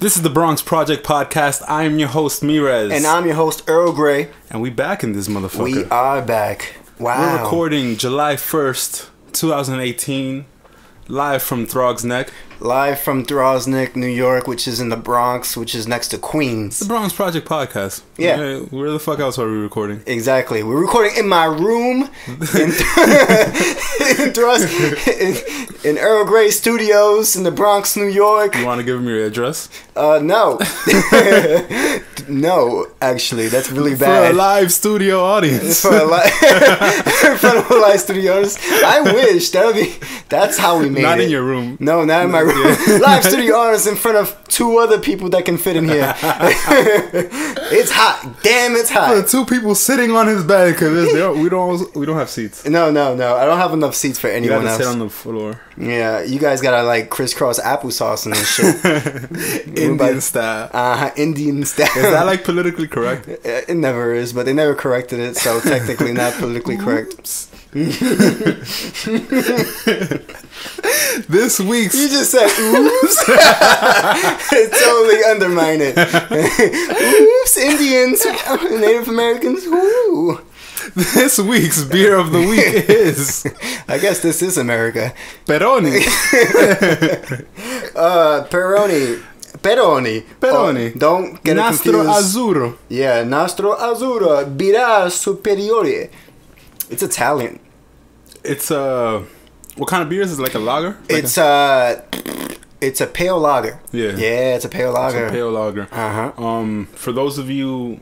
This is the Bronx Project Podcast. I am your host, Mirez. And I'm your host, Earl Grey. And we back in this motherfucker. We are back. Wow. We're recording July 1st, 2018, live from Throg's Neck. Live from Throg's Neck, New York, which is in the Bronx, which is next to Queens. The Bronx Project Podcast. Yeah. Where the fuck else are we recording? Exactly. We're recording in my room in Earl Grey Studios in the Bronx, New York. You want to give them your address? No. No, actually, that's really bad. For a live studio audience. In front of a live studio audience. I wish. That's how we made it. Not in your room. No, not in my room. Yeah. Live studio audience in front of two other people that can fit in here. It's hot. Damn, it's hot. For two people sitting on his bed because we don't have seats. No. I don't have enough seats for anyone you else. Sit on the floor. Yeah, you guys gotta like crisscross applesauce and this shit. Indian style. Indian style. Is that like politically correct? It never is, but they never corrected it, so technically not politically correct. This week's... You just said oops. It totally undermined it. Oops, Indians, Native Americans, woo. This week's beer of the week is... I guess this is America. Peroni. Peroni. Oh, don't get Nastro it confused. Azzurro. Yeah, Nastro Azzurro. Birra Superiore. It's Italian. It's what kind of beer is it? Like a lager? Like It's a pale lager. Yeah. Yeah, it's a pale lager. It's a pale lager. For those of you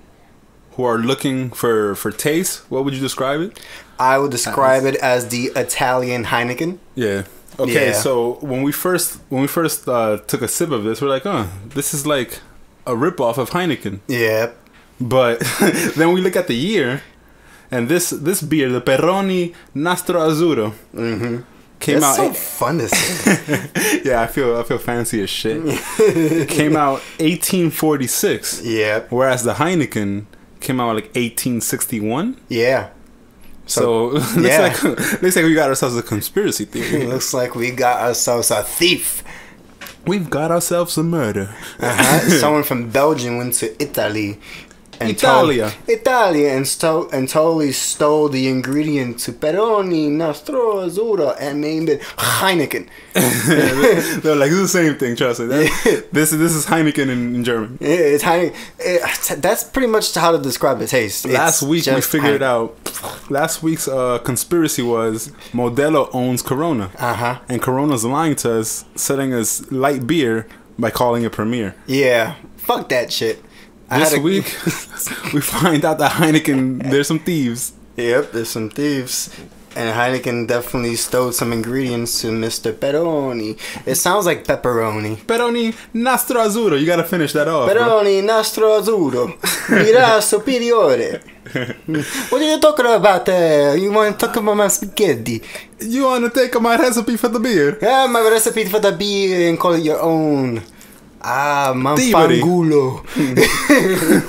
who are looking for taste, what would you describe it? I would describe it as the Italian Heineken. Yeah. Okay, Yeah. so when we first took a sip of this, we're like, this is like a ripoff of Heineken. Yeah. But then we look at the year, and this beer, the Peroni Nastro Azzurro, came out. It's so fun to say. Yeah, I feel fancy as shit. It came out 1846. Yeah. Whereas the Heineken came out like 1861. Yeah. So looks like we got ourselves a conspiracy theory. Looks like we got ourselves a thief. We've got ourselves a murder. Someone from Belgium went to Italy. Italia and totally stole the ingredient to Peroni Nastro Azzurro and named it Heineken. They're like, it's the same thing, trust me. This is Heineken in German. Yeah, it's Heineken. That's pretty much how to describe the taste. Last week we figured out. Last week's conspiracy was Modelo owns Corona. And Corona's lying to us, selling us light beer by calling it Premier. Yeah, fuck that shit. This week, we find out that Heineken, there's some thieves. Yep, there's some thieves. And Heineken definitely stole some ingredients to Mr. Peroni. It sounds like pepperoni. Peroni Nastro Azzurro. You gotta finish that off. Peroni Nastro Azzurro. Birra Superiore. What are you talking about there? You want to talk about my spaghetti? You want to take my recipe for the beer? Yeah, my recipe for the beer and call it your own. Manfangulo.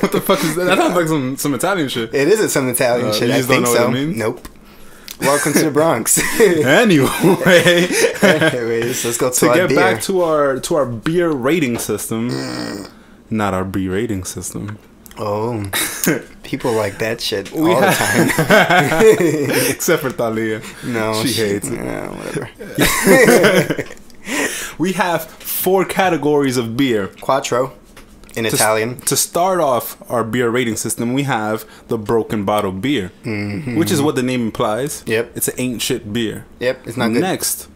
What the fuck is that? That sounds like some Italian shit. It is some Italian shit. I think so. Nope. Welcome to the Bronx. Anyways, let's go to our beer. To get back to our beer rating system. Not our beer rating system. Oh, people like that shit all the time. Except for Talia. No, she hates it. Whatever. We have 4 categories of beer. Quattro in Italian. To start off our beer rating system, we have the broken bottle beer, which is what the name implies. Yep. It's an ain't shit beer. Yep, it's not good. Next,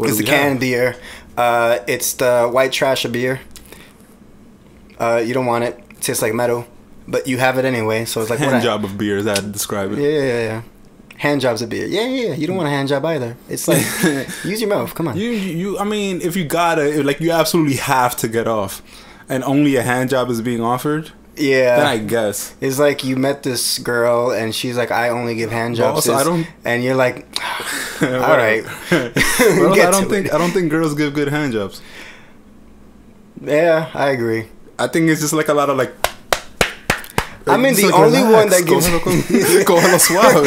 it's the canned beer. It's the white trash of beer. You don't want it. It tastes like metal, but you have it anyway. So it's like hand job of beer. Is that to describe it? Yeah. Hand jobs of beer. Yeah. You don't want a hand job either. It's like use your mouth. Come on. You. I mean, if you gotta, like, you absolutely have to get off, and only a hand job is being offered. Yeah. Then I guess it's like you met this girl and she's like, I only give hand jobs. Also, I don't. And you're like, all right. I don't think girls give good hand jobs. Yeah, I agree. I think it's just like a lot of like. I mean, the only one that gives Cógelo suave.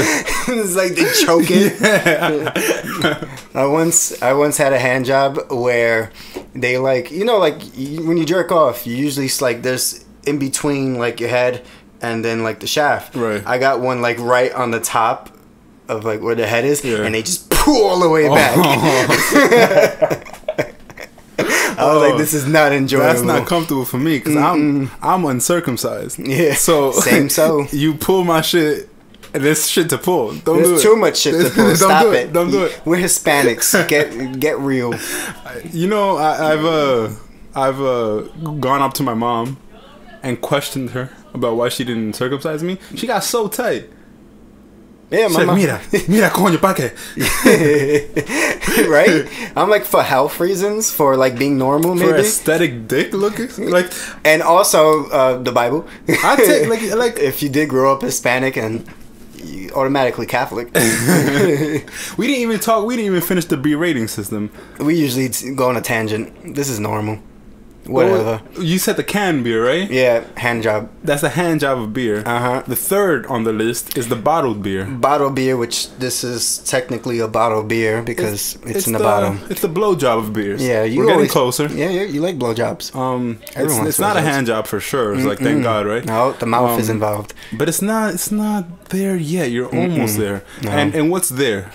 It's like they choke it. Yeah. I once had a hand job where they like, you know, like when you jerk off, you usually like there's in between like your head and then like the shaft. Right. I got one like right on the top of like where the head is, and they just pull all the way back. I was like, this is not enjoyable. That's not comfortable for me because I'm uncircumcised. Yeah. So same. So you pull my shit, and there's shit to pull. Don't do it. There's too much shit to pull. Stop it. Don't do it. We're Hispanics. Get real. You know, I've gone up to my mom and questioned her about why she didn't circumcise me. She got so tight. Yeah, mama. Mira, coño, pa' qué? Right? I'm like, for health reasons, for like being normal, maybe. For aesthetic dick looking, like, and also the Bible. I take like if you did grow up Hispanic and you automatically Catholic. We didn't even finish the B rating system. We usually go on a tangent. This is normal. Whatever. Well, you said the canned beer, right? Yeah, hand job. That's the hand job of beer. Uh-huh. The third on the list is the bottled beer. Bottled beer, which this is technically a bottled beer because it's in the bottom. It's the blowjob of beers. Yeah, we're getting closer. Yeah, you like blowjobs. It's not a hand job for sure. It's like, thank God, right? No, the mouth is involved. But it's not there yet. You're almost there. No. And what's there?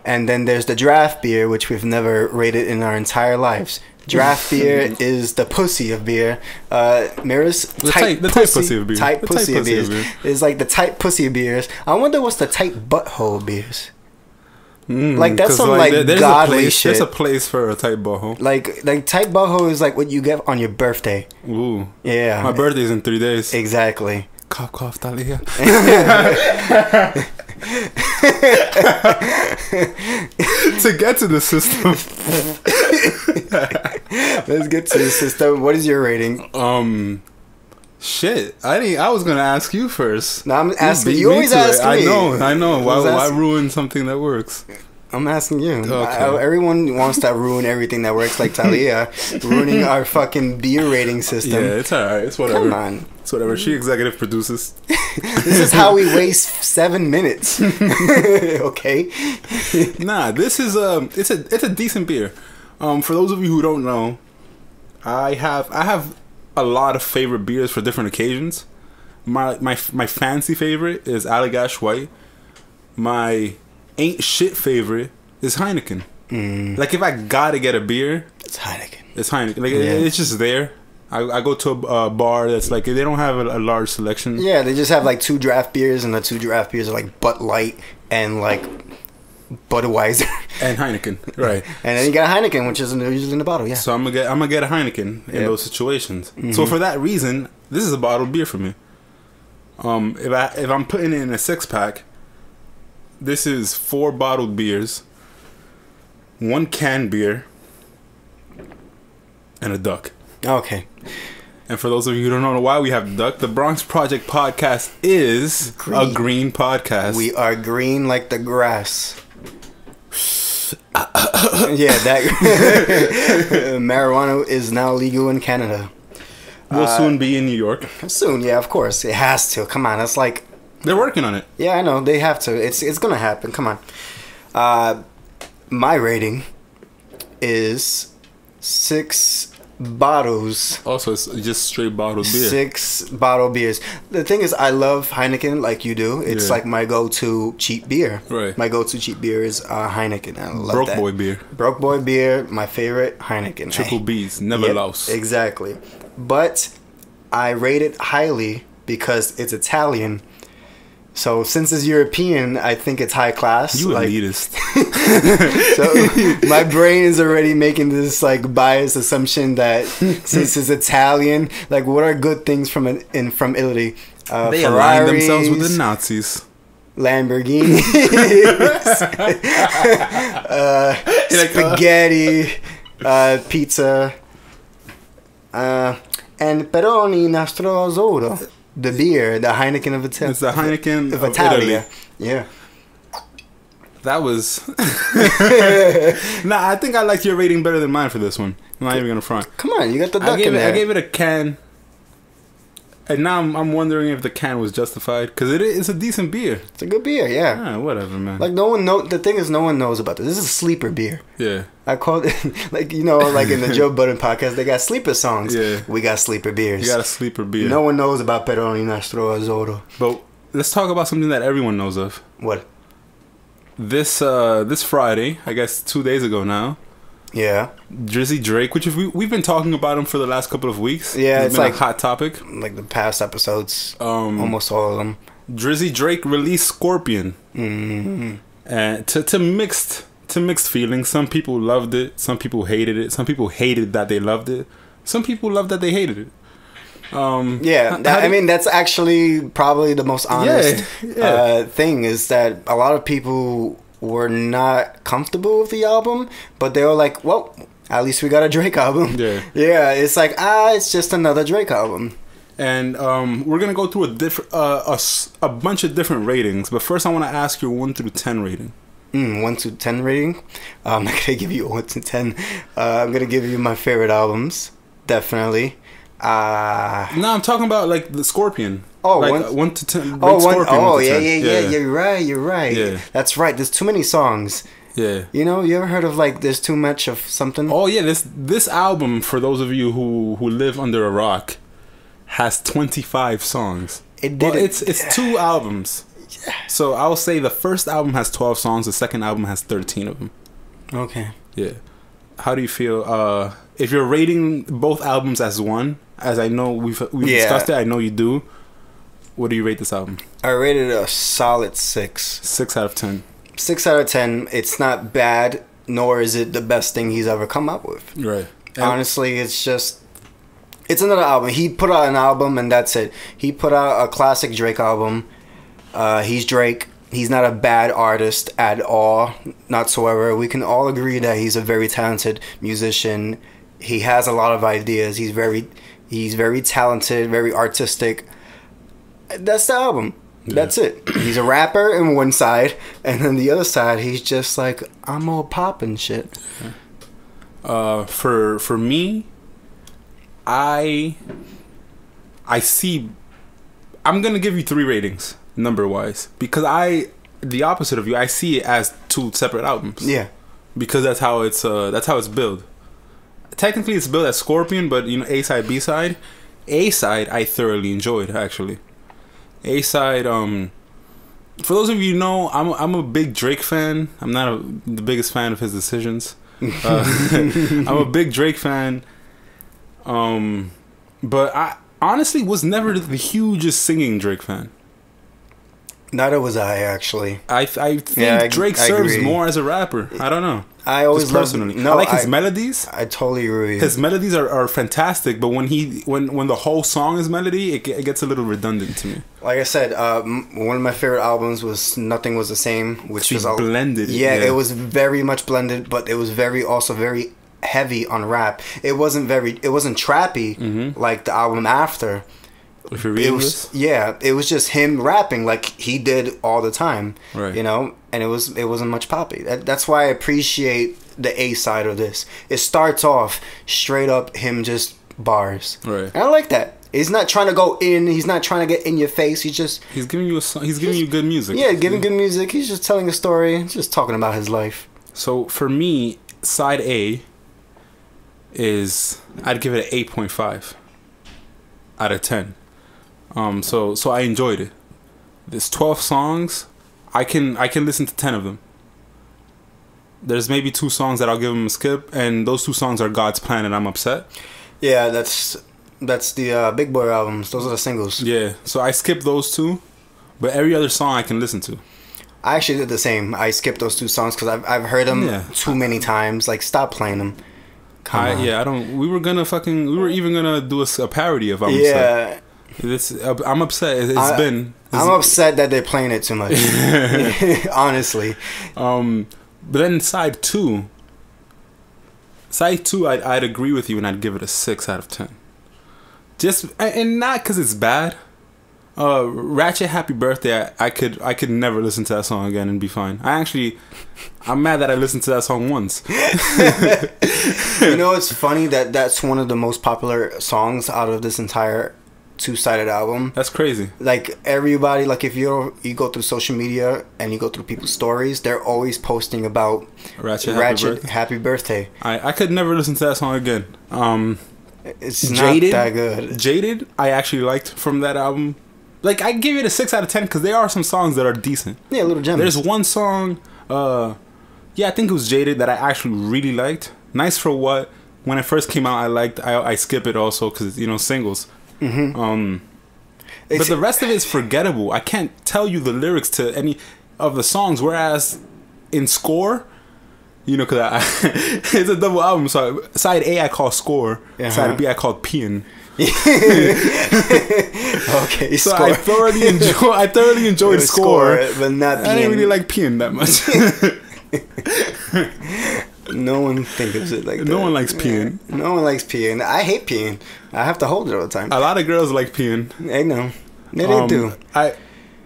And then there's the draft beer, which we've never rated in our entire lives. Draft beer is the pussy of beer. Mirez, the tight pussy of beer. Tight pussy of beers. It's like the tight pussy of beers. I wonder what's the tight butthole beers. Like that's some like godly shit. There's a place for a tight butthole. Like tight butthole is like what you get on your birthday. Ooh. Yeah. My birthday's in 3 days. Exactly. Cough, Talia. To get to the system. Let's get to the system. What is your rating? Shit. I was gonna ask you first. No, I'm asking you. Always ask me. I know. Why ruin something that works? I'm asking you. Okay. Everyone wants to ruin everything that works, like Talia ruining our fucking beer rating system. Yeah, it's alright. It's whatever. Come on. It's whatever. She executive produces. This is how we waste 7 minutes. Okay. Nah, this is it's a decent beer. For those of you who don't know, I have a lot of favorite beers for different occasions. My fancy favorite is Allagash White. My ain't shit favorite is Heineken. Like if I gotta get a beer, it's Heineken. It's Heineken. Like it's just there. I go to a bar that's like they don't have a large selection. Yeah, they just have like 2 draft beers, and the 2 draft beers are like Bud Light and like Budweiser and Heineken, right? And then you got Heineken, which is usually in the bottle. Yeah. So I'm gonna get a Heineken in those situations. So for that reason, this is a bottled beer for me. If I'm putting it in a 6-pack, this is 4 bottled beers, 1 canned beer, and a duck. Okay. And for those of you who don't know why we have the duck, the Bronx Project podcast is a green podcast. We are green like the grass. Yeah, that marijuana is now legal in Canada. Will soon be in New York. Soon, yeah, of course. It has to. Come on, it's like... They're working on it. Yeah, I know. They have to. It's going to happen. Come on. My rating is 6 bottles. Also, it's just straight bottled beer. 6 bottle beers. The thing is, I love Heineken like you do. It's like my go-to cheap beer. Right. My go-to cheap beer is Heineken. I love Broke that. boy beer. Broke boy beer. My favorite Heineken. Triple B's. Never louse. Exactly. But I rate it highly because it's Italian. So since it's European, I think it's high class. You elitist. So my brain is already making this like biased assumption that since it's Italian, like what are good things from Italy? They align themselves with the Nazis. Lamborghinis, spaghetti, pizza, and Peroni Nastro Azzurro. The beer, the Heineken of Italy. It's the Heineken of Italia. Italy. Yeah. That was... Nah, I think I liked your rating better than mine for this one. I'm not even going to front. Come on, you got the duck in there. I gave it a can. And now I'm wondering if the can was justified, because it's a decent beer. It's a good beer, yeah. Whatever, man. Like the thing is, no one knows about this. This is a sleeper beer. Yeah. I call it like like in the Joe Budden podcast, they got sleeper songs. Yeah. We got sleeper beers. You got a sleeper beer. No one knows about Peroni Nastro Azoro. But let's talk about something that everyone knows of. What? This Friday, I guess 2 days ago now. Yeah. Drizzy Drake, which we've been talking about him for the last couple of weeks. Yeah, it's been like a hot topic. Like the past episodes, almost all of them. Drizzy Drake released Scorpion. Mm-hmm. And to mixed feelings. Some people loved it. Some people hated it. Some people hated that they loved it. Some people loved that they hated it. I mean, that's actually probably the most honest thing, is that a lot of people were not comfortable with the album, but they were like, well, at least we got a Drake album. Yeah, it's like, it's just another Drake album. And we're gonna go through a bunch of different ratings, but first I want to ask your 1 through 10 rating. 1 to 10 rating. I'm not gonna give you a 1 to 10. I'm gonna give you my favorite albums, definitely. No, I'm talking about like the Scorpion. Oh, like 1 to 10. Yeah. You're right. Yeah. That's right. There's too many songs. Yeah. You ever heard of like there's too much of something? Oh yeah, this album, for those of you who live under a rock, has 25 songs. It's 2 albums. Yeah. So I'll say the first album has 12 songs, the second album has 13 of them. Okay. Yeah. How do you feel if you're rating both albums as one, as I know we've discussed it, I know you do. What do you rate this album? I rated it a solid 6. 6 out of 10. 6 out of 10. It's not bad, nor is it the best thing he's ever come up with. Right. Honestly, it's another album. He put out an album and that's it. He put out a classic Drake album. He's Drake. He's not a bad artist at all, whatsoever. We can all agree that he's a very talented musician. He has a lot of ideas. He's very talented, very artistic. That's the album. Yeah. That's it. He's a rapper in one side, and then the other side, he's just like, I'm all pop and shit. For me, I see. I'm gonna give you 3 ratings, number wise, because the opposite of you, I see it as 2 separate albums. Yeah, because that's how it's built. Technically, it's built as Scorpion, but A side, B side. A side, I thoroughly enjoyed actually. A side, for those of you who know, I'm a big Drake fan. I'm not the biggest fan of his decisions. I'm a big Drake fan. But I honestly was never the hugest singing Drake fan. Neither was I, actually. I think Drake serves more as a rapper. I don't know. I always personally. I like his melodies. I totally agree. His melodies are fantastic, but when the whole song is melody, it gets a little redundant to me. Like I said, one of my favorite albums was Nothing Was the Same, which was blended. Yeah, it was very much blended, but it was also very heavy on rap. It wasn't trappy like the album after. If you're reading this? Yeah, it was just him rapping like he did all the time. Right. And it wasn't much poppy. That's why I appreciate the A side of this. It starts off straight up him just bars. Right. And I like that. He's not trying to go in. He's not trying to get in your face. He's giving you he's giving you good music. Yeah, giving good music. He's just telling a story. He's just talking about his life. So for me, side A is I'd give it an 8.5 out of 10. So I enjoyed it. There's 12 songs. I can listen to 10 of them. There's maybe 2 songs that I'll give them a skip, and those 2 songs are God's Plan and I'm Upset. Yeah, that's the Big Boy albums. Those are the singles. Yeah, so I skipped those 2, but every other song I can listen to. I actually did the same. I skipped those 2 songs because I've heard them too many times. Like, stop playing them. Come on. Yeah, I don't. We were even gonna do a parody of I'm Upset. I'm upset. I'm upset that they're playing it too much. Honestly. But then side 2, I'd agree with you and I'd give it a 6 out of 10. And not because it's bad. Ratchet Happy Birthday, I could never listen to that song again and be fine. I'm mad that I listened to that song once. It's funny that's one of the most popular songs out of this entire two-sided album. That's crazy. Like everybody, like if you go through social media and you go through people's stories, they're always posting about Ratchet Happy Birthday. I could never listen to that song again. It's Jaded, not that good. Jaded, I actually liked from that album. Like, I give it a 6 out of 10 because there are some songs that are decent. Yeah, little gems. There's one song, I think it was Jaded, that I actually really liked. Nice for What. When it first came out, I liked. I skip it also because, you know, singles. Mm-hmm. But the rest of it is forgettable. I can't tell you the lyrics to any of the songs. Whereas in Score, you know, because it's a double album. So side A I call Score. Side B I call Peeing. Okay, so Score. I thoroughly enjoyed Score, but not Peeing. I didn't really like Peeing that much. No one thinks of it like that. No one likes peeing. No one likes peeing. I hate peeing. I have to hold it all the time. A lot of girls like peeing. I know. Yeah, they do.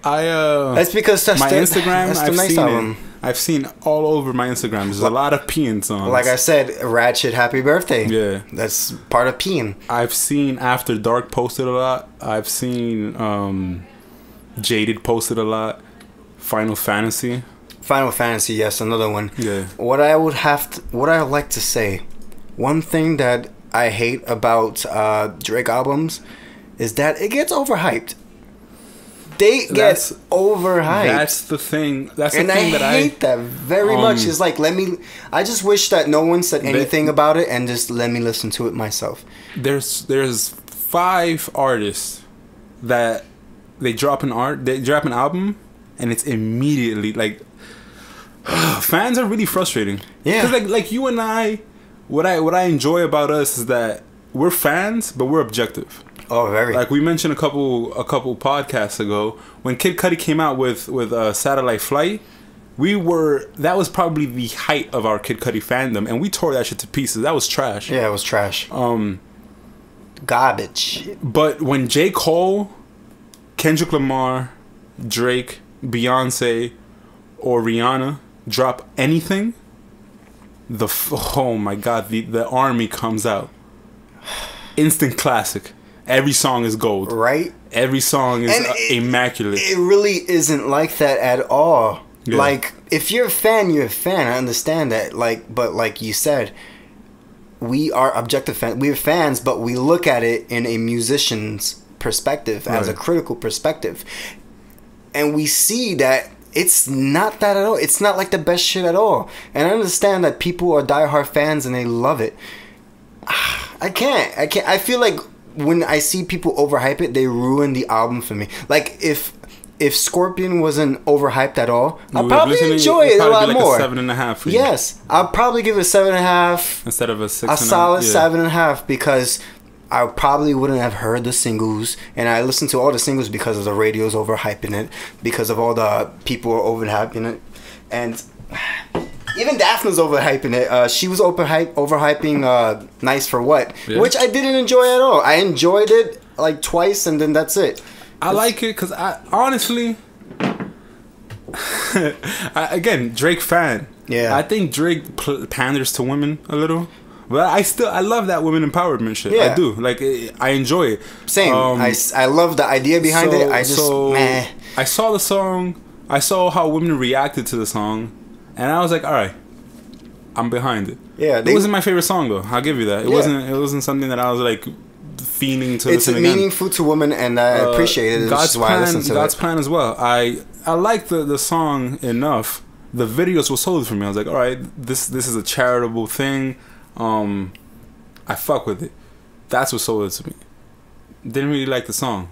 That's because that's my Instagram. That's the nice album. I've seen all over my Instagram. There's a lot of peeing songs. Like I said, Ratchet Happy Birthday. Yeah. That's part of peeing. I've seen After Dark posted a lot. I've seen Jaded posted a lot. Final Fantasy, yes, another one. Yeah. What I would like to say, one thing that I hate about Drake albums is that it gets overhyped. They get overhyped. That's the thing. That's the thing that I hate that very much. It's like, I just wish that no one said anything about it and just let me listen to it myself. There's 5 artists that they drop an album and it's immediately like fans are really frustrating. Yeah. Because like you and I, what I enjoy about us is that we're fans, but we're objective. Oh, very. Like we mentioned a couple podcasts ago, when Kid Cudi came out with Satellite Flight, that was probably the height of our Kid Cudi fandom, and we tore that shit to pieces. That was trash. Yeah, it was trash. Garbage. But when J. Cole, Kendrick Lamar, Drake, Beyonce, or Rihanna drop anything, oh my god, the army comes out. Instant classic. Every song is gold. Right? Every song is immaculate. It really isn't like that at all. Yeah. Like, if you're a fan, you're a fan. I understand that. But like you said, we are objective fans. We're fans, but we look at it in a musician's perspective, as a critical perspective. And we see that it's not that at all. It's not like the best shit at all. And I understand that people are diehard fans and they love it. I can't. I feel like when I see people overhype it, they ruin the album for me. Like if Scorpion wasn't overhyped at all, I'd probably enjoy it a lot more. 7.5. Yes, I'll probably give it 7.5 instead of a 6. A solid 7.5 because I probably wouldn't have heard the singles, and I listened to all the singles because of the radio's overhyping it, because of all the people overhyping it, and even Daphne's overhyping it. She was overhyping Nice for What, which I didn't enjoy at all. I enjoyed it like twice, and then that's it. I like it because I honestly, again, Drake fan. Yeah, I think Drake panders to women a little. But I love that women empowerment shit. Yeah. I do. Like, I enjoy it. Same. I love the idea behind it. I saw the song. I saw how women reacted to the song, and I was like, all right, I'm behind it. Yeah. It wasn't my favorite song though. I'll give you that. It wasn't something that I was like fiending to listen again. It's meaningful to women, and I appreciate it. God's plan as well. I like the song enough. The videos were sold for me. I was like, all right, this is a charitable thing. I fuck with it. That's what sold it to me. Didn't really like the song.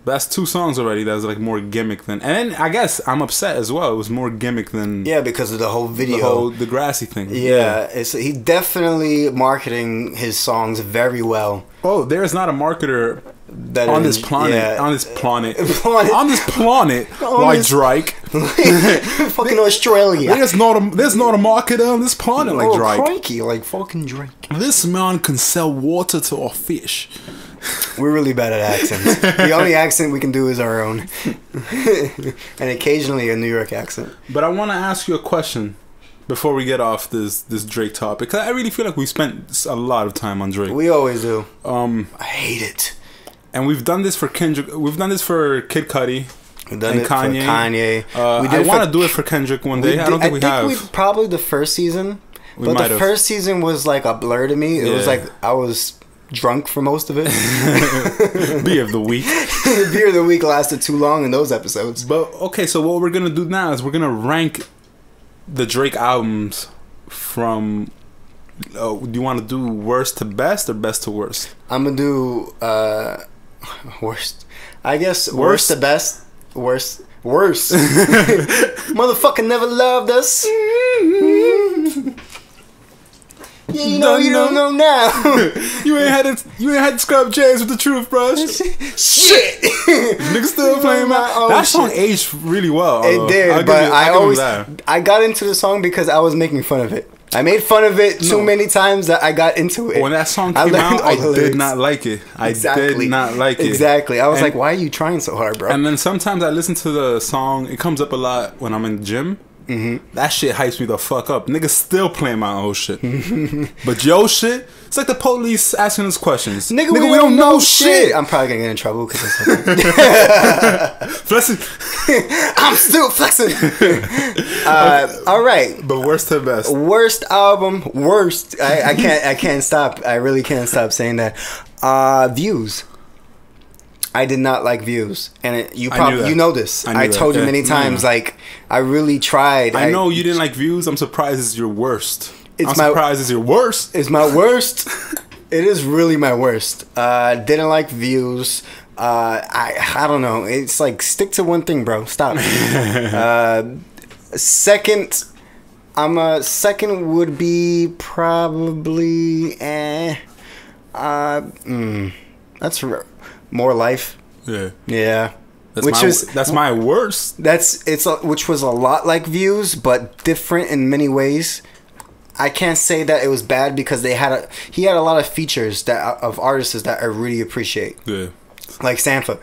But that's 2 songs already. That was like more gimmick than. And I guess I'm upset as well. It was more gimmick than. Yeah, because of the whole video, the grassy thing. Yeah, he definitely marketing his songs very well. Oh, there is not a marketer on this planet. Yeah. On this planet. On this planet. Like Drake. Fucking Australia. There's not a marketer on this planet like Drake. Crikey, like fucking Drake. This man can sell water to a fish. We're really bad at accents. The only accent we can do is our own. And occasionally a New York accent. But I want to ask you a question before we get off this Drake topic. Cause I really feel like we spent a lot of time on Drake. We always do. I hate it. and we've done this for Kendrick. We've done this for Kid Cudi. We've done it Kanye. For Kanye. I want to do it for Kendrick one day. I don't think we have. Probably the first season. But the first season was like a blur to me. It was like I was drunk for most of it. Beer of the week. Beer of the week lasted too long in those episodes. But okay, so what we're gonna do now is we're gonna rank the Drake albums from. Do you want to do worst to best or best to worst? I'm gonna do worst. I guess worst to best. Worst. Motherfucker never loved us. Yeah, you know you don't know now. you ain't had to scrub J's with the toothbrush. Shit. Niggas still playing that song aged really well. It did, but I got into the song because I was making fun of it. I made fun of it too many times that I got into it. When that song came out, I did not like it. I did not like it. Exactly. I was like, why are you trying so hard, bro? And then sometimes I listen to the song. It comes up a lot when I'm in the gym. Mm-hmm. That shit hypes me the fuck up. Niggas still playing my old shit. But yo shit, it's like the police asking us questions. Nigga, we don't know shit. I'm probably gonna get in trouble because flexing. I'm still flexing. All right. But worst to best. Worst album. Worst. I can't stop. I really can't stop saying that. Views. I did not like Views, and you know this. I told you many times. Like I really tried. I know you didn't like Views. I'm surprised it's your worst. I'm surprised it's your worst. It's my worst. It is really my worst. Didn't like Views. I don't know. It's like stick to one thing, bro. Stop. Second would be probably that's More Life. Yeah. That's my worst. Which was a lot like Views, but different in many ways. I can't say that it was bad because he had a lot of features of artists that I really appreciate. Yeah. Like Sampha.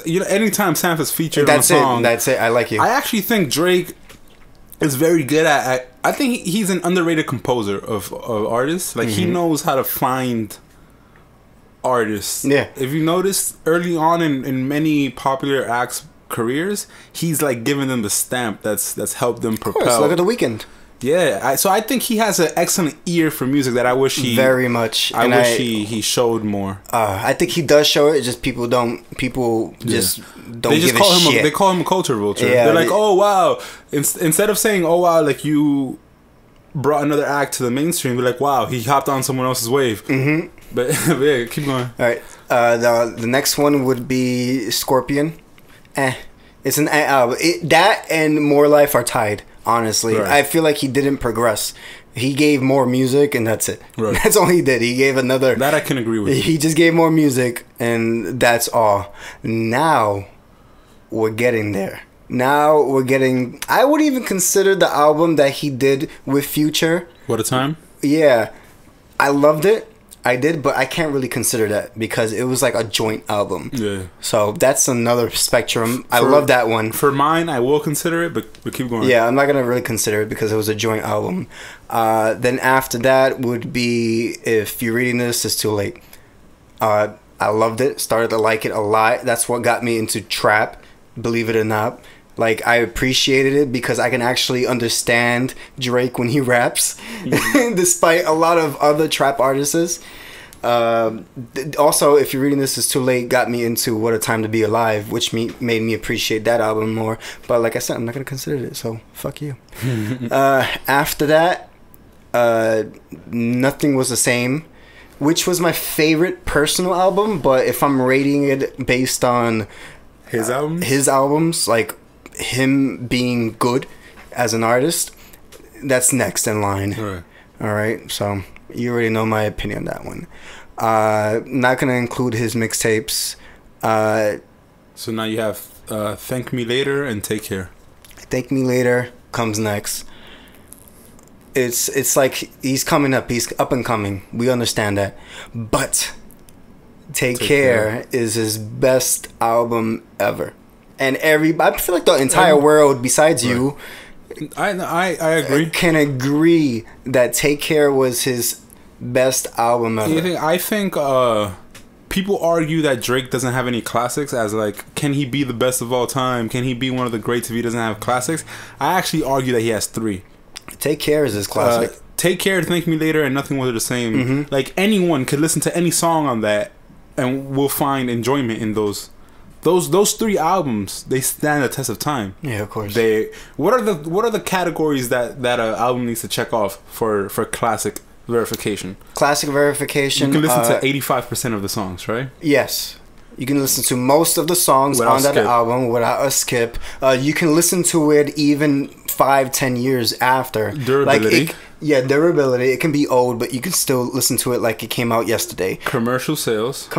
You know, anytime Sampha's featured on a song, that's it. I like you. I actually think Drake is very good at. I think he's an underrated composer of artists. Like he knows how to find artists. Yeah. If you notice early on in many popular acts' careers, he's like giving them the stamp that's helped them propel. Of course, look at The Weeknd. Yeah, so I think he has an excellent ear for music that I wish he very much. I wish he showed more. I think he does show it. Just people don't give a shit. They call him a culture vulture. Yeah, they're like, oh wow. Instead of saying, oh wow, like you brought another act to the mainstream, they're like, wow, he hopped on someone else's wave. Mm-hmm. But yeah, keep going. All right. The next one would be Scorpion. It's an that and More Life are tied. Honestly, right. I feel like he didn't progress. He gave more music, and that's it. Right. That's all he did. He gave another. That I can agree with. He just gave more music, and that's all. Now, we're getting there. I would even consider the album that he did with Future. What a Time? Yeah, I loved it. I did, but I can't really consider that because it was like a joint album. Yeah. So that's another spectrum. I love that one. For mine, I will consider it, but keep going. Yeah, I'm not going to really consider it because it was a joint album. Then after that would be If You're Reading This, It's Too Late. I loved it. Started to like it a lot. That's what got me into trap, believe it or not. Like, I appreciated it because I can actually understand Drake when he raps, despite a lot of other trap artists. Also, If You're Reading This, Is Too Late got me into What a Time to Be Alive, which made me appreciate that album more. But like I said, I'm not going to consider it, so fuck you. After that, Nothing Was the Same, which was my favorite personal album, but if I'm rating it based on his albums, like him being good as an artist, that's next in line. All right, so you already know my opinion on that one. Not gonna include his mixtapes. So now you have Thank Me Later and Take Care. Thank Me Later comes next. It's like he's coming up. He's up and coming. We understand that, but Take Care is his best album ever. And I feel like the entire world, besides you, I agree, can agree that Take Care was his best album ever. I think people argue that Drake doesn't have any classics, as like, can he be the best of all time? Can he be one of the greats if he doesn't have classics? I actually argue that he has 3. Take Care is his classic. Take Care, Thank Me Later, and Nothing Was the Same. Mm-hmm. Like, anyone could listen to any song on that and will find enjoyment in those 3 albums. They stand the test of time. Yeah, of course. What are the categories that an album needs to check off for classic verification? Classic verification. You can listen to 85% of the songs, right? Yes. You can listen to most of the songs on that album without a skip. You can listen to it even 5-10 years after. Durability. Durability. It can be old, but you can still listen to it like it came out yesterday. Commercial sales.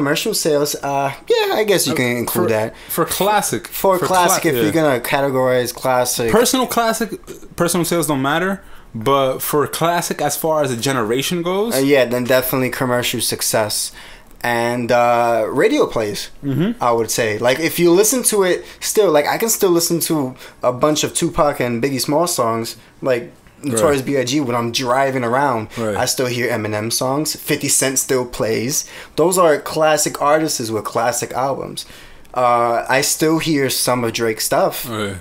I guess you can include that. For classic. If you're going to categorize classic. Personal sales don't matter. But for classic, as far as a generation goes, then definitely commercial success and radio plays. Mm-hmm. I would say, like, if you listen to it still, like, I can still listen to a bunch of Tupac and Biggie Small songs, like Notorious B.I.G. when I'm driving around. Right. I still hear Eminem songs. 50 Cent still plays. Those are classic artists with classic albums. I still hear some of Drake's stuff. Right.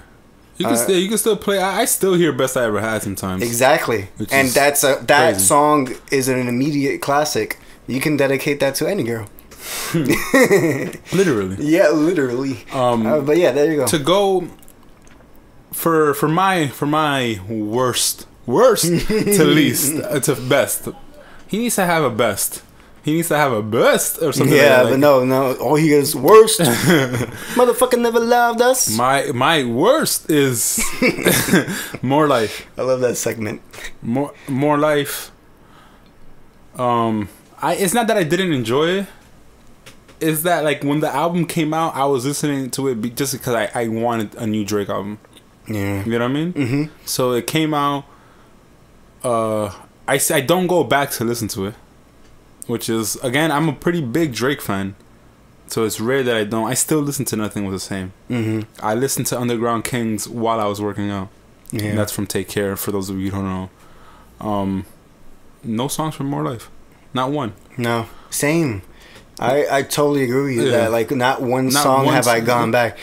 You can still play. I still hear Best I Ever Had sometimes. Exactly, and that song is an immediate classic. You can dedicate that to any girl. Literally. Yeah, literally. But yeah, there you go. To go for my worst to least to best. He needs to have a best. He needs to have a best or something. Yeah, like, but no. All he is worst. Motherfucker never loved us. My worst is More Life. I love that segment. More Life. It's not that I didn't enjoy it. It's that, like, when the album came out, I was listening to it just because I wanted a new Drake album. Yeah. You know what I mean? Mm-hmm. So it came out. I don't go back to listen to it. Which is, again, I'm a pretty big Drake fan. So it's rare that I don't. I still listen to Nothing Was the Same. Mm-hmm. I listened to Underground Kings while I was working out. Yeah. And that's from Take Care, for those of you who don't know. No songs from More Life. Not one. No. Same. I totally agree with you that, like, not one song have I gone back.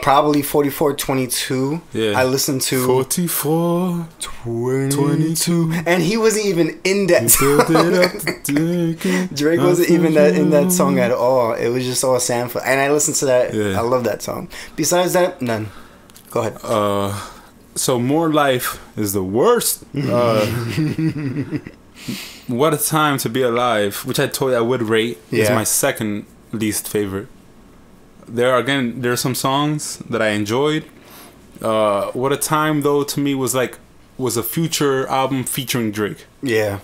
Probably 4422. Yeah. I listened to 4422. And he wasn't even in that song. Drake wasn't even in that song at all. It was just all sample. And I listened to that. Yeah. I love that song. Besides that, none. Go ahead. So More Life is the worst. What a Time to Be Alive, which I told you I would rate, is my second least favorite. There are some songs that I enjoyed. What a Time, though, to me was a Future album featuring Drake. Yeah.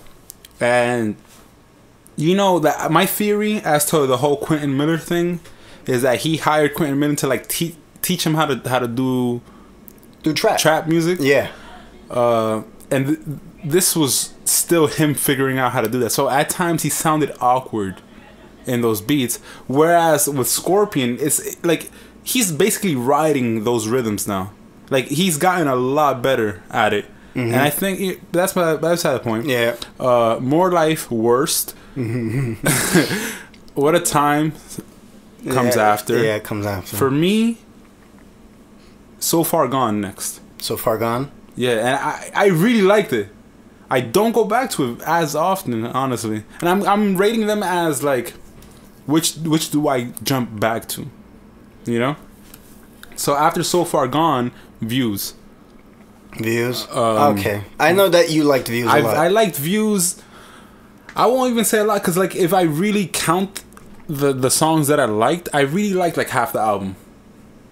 And you know that my theory as to the whole Quentin Miller thing is that he hired Quentin Miller to, like, teach him how to do trap music. Yeah. And this was still him figuring out how to do that. So at times he sounded awkward in those beats, whereas with Scorpion, it's like he's basically riding those rhythms now. Like, he's gotten a lot better at it. Mm-hmm. And I think that's the point. Yeah. More Life, worst. What a Time comes after. Yeah, it comes after. For me, So Far Gone next. So Far Gone? Yeah, and I really liked it. I don't go back to it as often, honestly. And I'm rating them as, like, which do I jump back to? You know? So after So Far Gone, Views. Okay. I know that you liked Views a lot. I liked Views. I won't even say a lot, because, like, if I really count the songs that I liked, I really liked, like, half the album.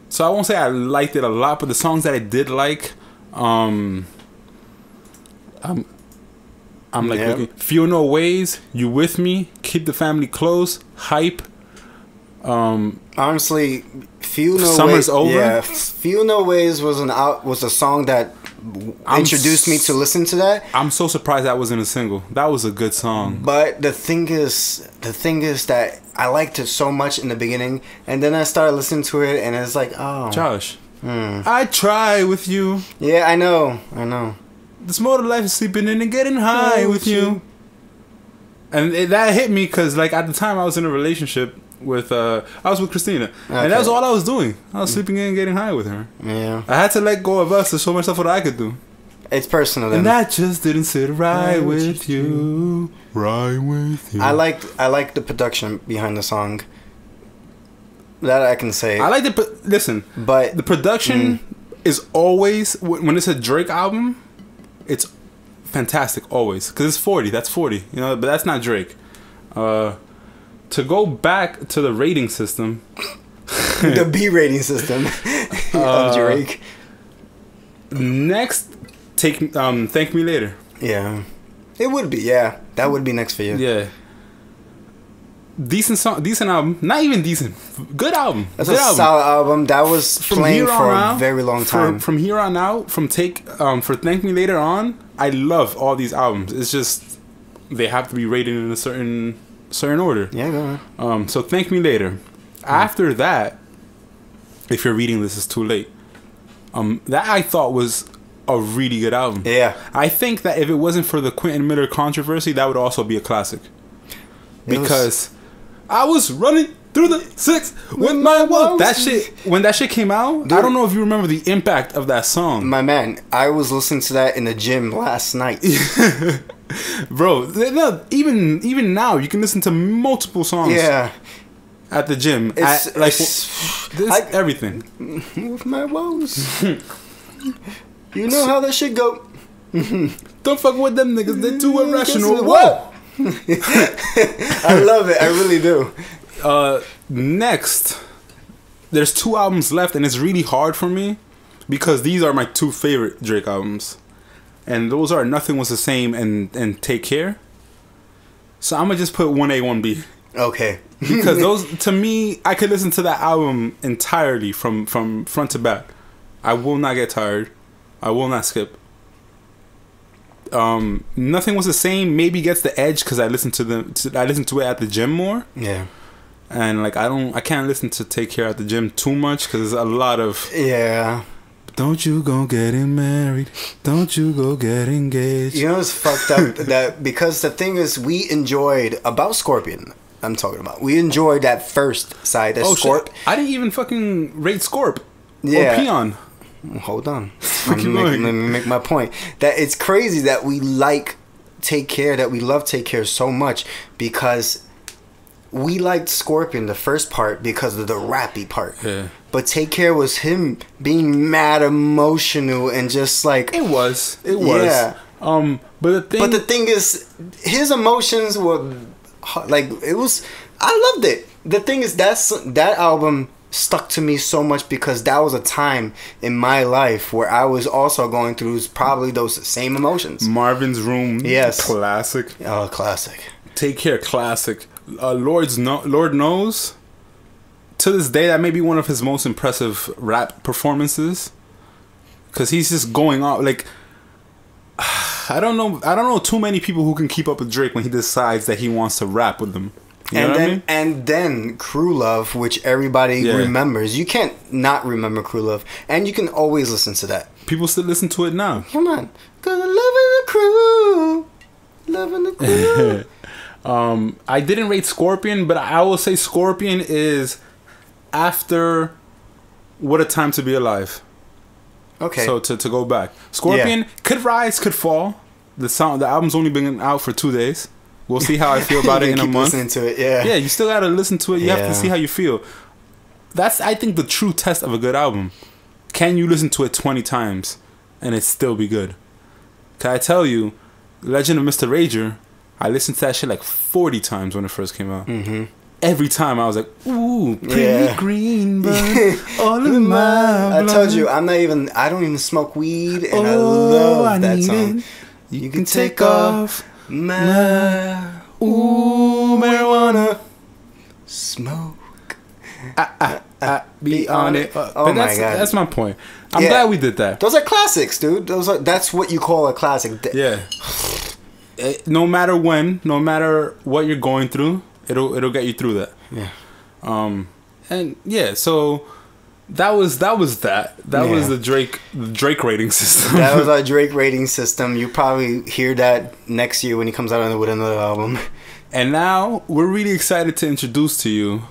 So I won't say I liked it a lot, but the songs that I did like, I'm like, looking, Feel No Ways, You With Me, Keep the Family Close, Hype. Honestly, Feel No Summer's Ways. Over. Yeah, Feel No Ways was a song that introduced me to listen to that. I'm so surprised that wasn't a single. That was a good song. But the thing is that I liked it so much in the beginning, and then I started listening to it, and it's like, oh, Josh, I try with you. Yeah, I know. This more to life is sleeping in and getting high with you. And that hit me because, like, at the time I was in a relationship with Christina, and that's all I was doing. I was sleeping in and getting high with her. Yeah. I had to let go of us to show myself what I could do. It's personal then. And that just didn't sit right with you. Right with you. I like the production behind the song. That I can say. I like but the production is always, when it's a Drake album, it's fantastic always, because it's 40. That's 40, you know, but that's not Drake. To go back to the rating system, the B rating system of Drake. Next, Thank Me Later. Yeah, it would be. Yeah, that would be next for you. Yeah. Decent song, decent album. Not even decent. Good album. That's good a solid album. That was playing for a very long time. From here on out, for Thank Me Later on, I love all these albums. It's just they have to be rated in a certain order. Yeah, go on. So Thank Me Later. After that, if you're reading this, it's too late. That I thought was a really good album. Yeah. I think that if it wasn't for the Quentin Miller controversy, that would also be a classic. Because I was running through the 6 with my walk. That shit, when that shit came out, dude, I don't know if you remember the impact of that song. My man, I was listening to that in the gym last night. Bro, no, even now, you can listen to multiple songs. Yeah. At the gym. Everything. With my woes. You know how that shit go. Don't fuck with them niggas. They're too irrational. Whoa! I love it. I really do. Next, there's 2 albums left, and it's really hard for me because these are my 2 favorite Drake albums, and those are Nothing Was the Same and Take Care. So I'm gonna just put 1A, 1B. Okay. Because those, to me, I could listen to that album entirely from front to back. I will not get tired. I will not skip. Nothing Was the Same maybe gets the edge because I listen to it at the gym more. Yeah. And like I can't listen to Take Care at the gym too much because there's a lot of don't you go getting married, don't you go get engaged. You know it's fucked up that because the thing is we enjoyed about Scorpion. I'm talking about we enjoyed that first side. Scorp. Shit. I didn't even fucking rate Scorp. Yeah. Or Peon. Hold on. Let me make my point. That it's crazy that we like Take Care, that we love Take Care so much because we liked Scorpion, the first part, because of the rappy part. Yeah. But Take Care was him being mad emotional and just like... It was. Yeah. But the thing is, his emotions were... Like, it was... I loved it. The thing is, that album... stuck to me so much because that was a time in my life where I was also going through probably those same emotions. Marvin's Room, yes, classic. Oh, classic. Take Care, classic. Lord Knows. To this day, that may be one of his most impressive rap performances because he's just going off like. I don't know too many people who can keep up with Drake when he decides that he wants to rap with them. You know what I mean? And then Crew Love, which everybody remembers. You can't not remember Crew Love. And you can always listen to that. People still listen to it now. Come on. Cause I'm loving the crew. Loving the crew. I didn't rate Scorpion, but I will say Scorpion is after What a Time to Be Alive. Okay. So to go back. Scorpion could rise, could fall. The album's only been out for 2 days. We'll see how I feel about it in a month. Listening to it, yeah. You still gotta listen to it. You have to see how you feel. That's, I think, the true test of a good album. Can you listen to it 20 times and it still be good? Can I tell you, Legend of Mr. Rager, I listened to that shit like 40 times when it first came out. Mm-hmm. Every time I was like, ooh, pretty green, but all in my blood. I told you, I don't even smoke weed, and I love that song. You can take off my marijuana smoke. Be on it. Oh my god, that's my point. I'm glad we did that. Those are classics, dude. That's what you call a classic. Yeah. No matter when, no matter what you're going through, it'll get you through that. Yeah. And yeah, so that was that. That was the Drake rating system. That was our Drake rating system. You probably hear that next year when he comes out with another album. And now we're really excited to introduce to you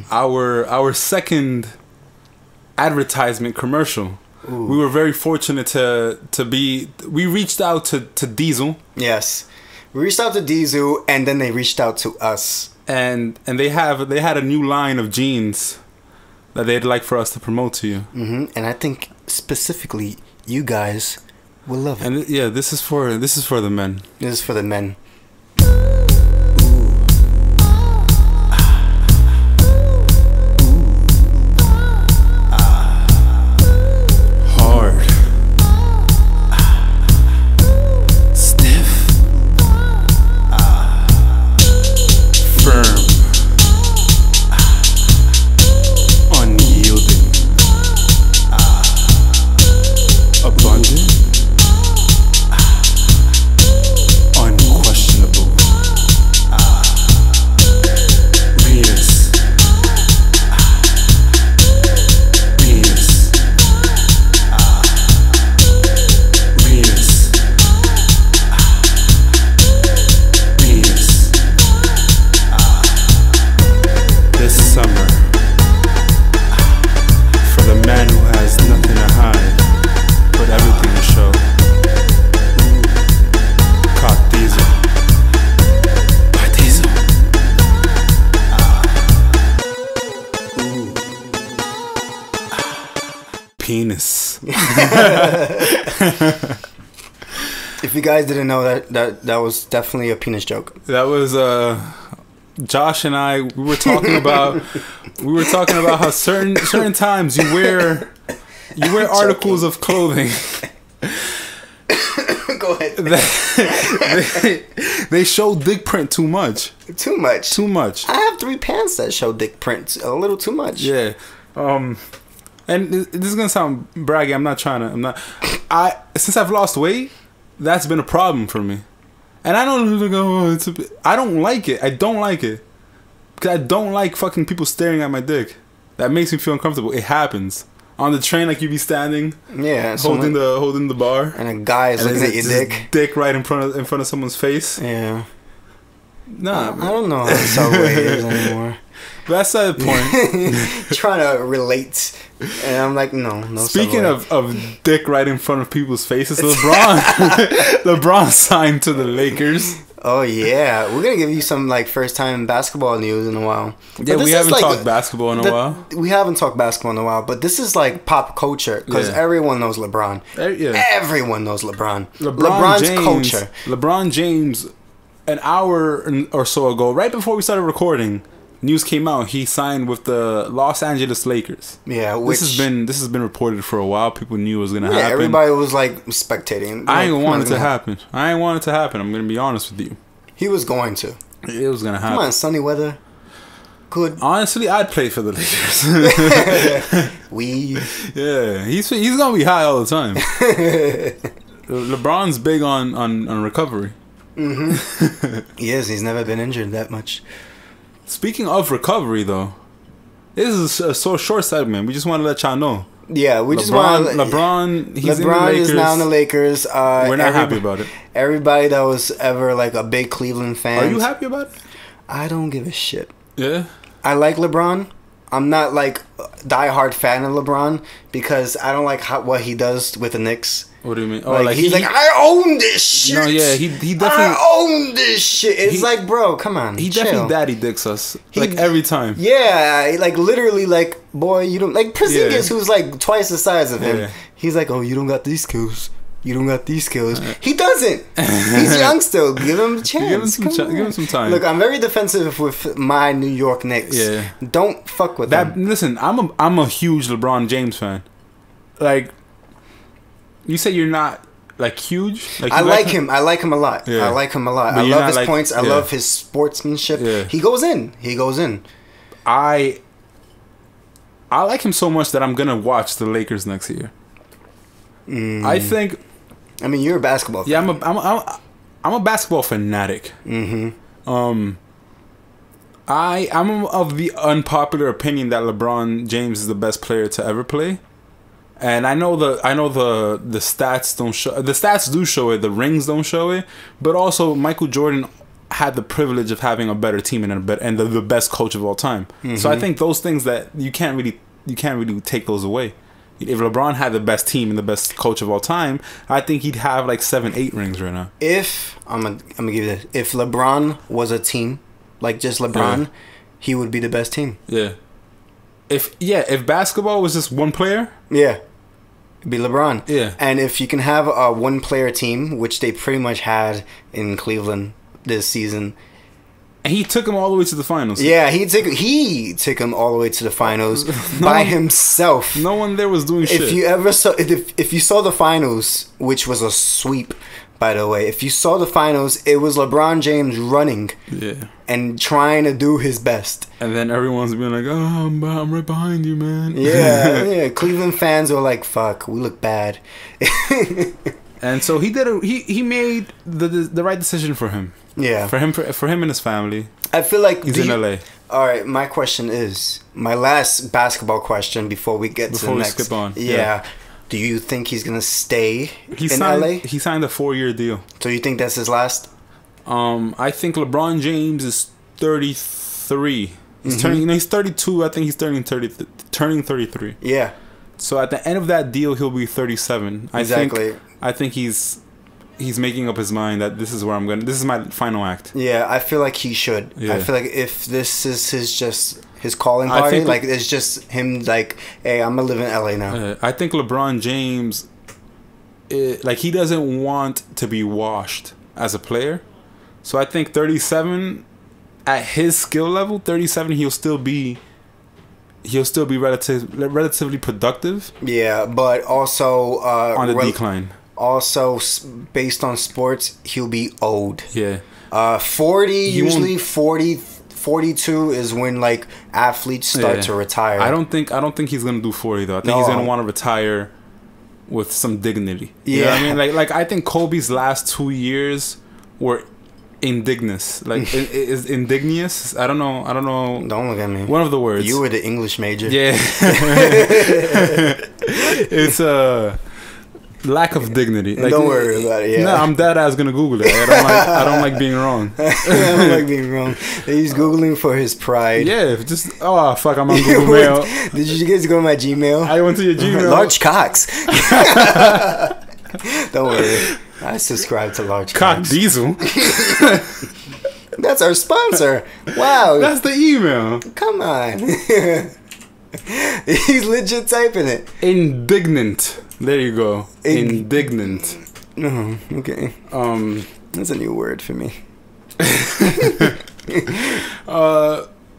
our second advertisement commercial. Ooh. We were very fortunate to be. We reached out to Diesel. Yes, we reached out to Diesel, and then they reached out to us. And they had a new line of jeans that they'd like for us to promote to you. And I think specifically you guys will love it. And yeah, this is for the men. This is for the men. Hard. Stiff. Firm. Unyielding. Abundant. Unquestionable. Venus. Venus. Venus. Venus. This summer, for the man who has nothing to hide but everything to show, COCKDIESEL by Diesel. Penis. If you guys didn't know that was definitely a penis joke. That was Josh and I. We were talking about how certain times you wear articles of clothing. Go ahead. They show dick print too much. Too much. Too much. I have 3 pants that show dick prints. A little too much. Yeah. And this is gonna sound braggy. Since I've lost weight, that's been a problem for me. And I don't like it. I don't like it. Because I don't like fucking people staring at my dick. That makes me feel uncomfortable. It happens. On the train, like you be standing, yeah, holding the bar, and a guy is looking at your dick right in front of someone's face. Yeah. Nah, I don't know how the subway is anymore. But that's not the point. Trying to relate, and I'm like, no. Speaking subway. of dick right in front of people's faces, LeBron signed to the Lakers. Oh yeah, we're gonna give you some like first time basketball news in a while. Yeah, we haven't talked basketball in a while. We haven't talked basketball in a while, but this is like pop culture because everyone knows LeBron. Everyone knows LeBron. LeBron's James, culture. LeBron James, an hour or so ago, right before we started recording, news came out. He signed with the Los Angeles Lakers. Yeah, this has been reported for a while. People knew it was gonna happen. Everybody was like spectating. I ain't want it to happen. I'm gonna be honest with you. He was going to. It was gonna happen. Come on, sunny weather. Good. Honestly, I'd play for the Lakers. Yeah, he's gonna be high all the time. LeBron's big on recovery. He is. He's never been injured that much. Speaking of recovery, though, this is a so short segment. We just want to let y'all know. Yeah, we just want LeBron. He's in the LeBron Lakers. is now in the Lakers. We're not happy about it. Everybody that was ever like a big Cleveland fan. Are you happy about it? I don't give a shit. Yeah. I like LeBron. I'm not like a diehard fan of LeBron because I don't like what he does with the Knicks. What do you mean? Oh, like he's like, I own this shit. No, yeah, he definitely. I own this shit. It's like, bro, come on. He chill. definitely daddy dicks us like every time. Yeah, like literally, like boy, you don't like Porzingis, who's like twice the size of him. Yeah. He's like, oh, you don't got these skills. You don't got these skills. He doesn't. He's young still. Give him a chance. Give him some time. Look, I'm very defensive with my New York Knicks. Yeah. Don't fuck with them. Listen, I'm a huge LeBron James fan. Like, you say you're not like huge. Like, I like him. I like him a lot. Yeah. I like him a lot. But I love his points. I yeah. love his sportsmanship. Yeah. He goes in. He goes in. I like him so much that I'm gonna watch the Lakers next year. I think. I mean, you're a basketball fan. Yeah, I'm a basketball fanatic. Mm-hmm. I'm of the unpopular opinion that LeBron James is the best player to ever play. And I know the stats don't show. The stats do show it. The rings don't show it. But also, Michael Jordan had the privilege of having a better team and the best coach of all time. So I think those things that you can't really take those away. If LeBron had the best team and the best coach of all time, I think he'd have like 7, 8 rings right now. If I'm gonna give you this, if LeBron was a team, like just LeBron, he would be the best team. Yeah. If basketball was just one player, it'd be LeBron. Yeah. And if you can have a one-player team, which they pretty much had in Cleveland this season. And he took him all the way to the finals. Yeah, he took him all the way to the finals by himself. No one there was doing shit. If you saw the finals, which was a sweep, by the way, if you saw the finals, it was LeBron James running and trying to do his best. And then everyone's being like, "Oh, I'm right behind you, man." Yeah. Cleveland fans were like, "Fuck, we look bad." And so he made the right decision for him. Yeah. For him and his family. I feel like he's in LA. All right, my question is my last basketball question before we get to the next. Skip on. Yeah. Do you think he's gonna stay in LA? He signed a 4-year deal. So you think that's his last? I think LeBron James is 33. He's turning. He's 32. I think he's turning 33. Yeah. So at the end of that deal, he'll be 37. Exactly. I think he's making up his mind that this is where I'm going. This is my final act. Yeah, I feel like he should. Yeah. I feel like if this is his calling party, like it's just him like, hey, I'm gonna live in LA now. I think LeBron James, he doesn't want to be washed as a player. So I think 37, at his skill level, 37, he'll still be relatively productive. Yeah, but also on the decline. Also, based on sports, he'll be old. Yeah. 40 42 is when like athletes start to retire. I don't think he's gonna do 40 though. I think he's gonna want to retire with some dignity. You know what I mean? Like I think Kobe's last 2 years were indignous. Like is indignious. I don't know. Don't look at me. One of the words. You were the English major. Yeah. It's lack of dignity. Like, don't worry about it. Yeah. No, I'm dead ass gonna Google it. I don't like being wrong. I don't like being wrong. He's Googling for his pride. Yeah, fuck, I'm on Google Mail. Did you guys go to my Gmail? I went to your Gmail. Large cocks. Don't worry. I subscribe to Large Cocks. COCKDIESEL. That's our sponsor. Wow. That's the email. Come on. He's legit typing it. Indignant. There you go. Indignant. Oh, okay. That's a new word for me.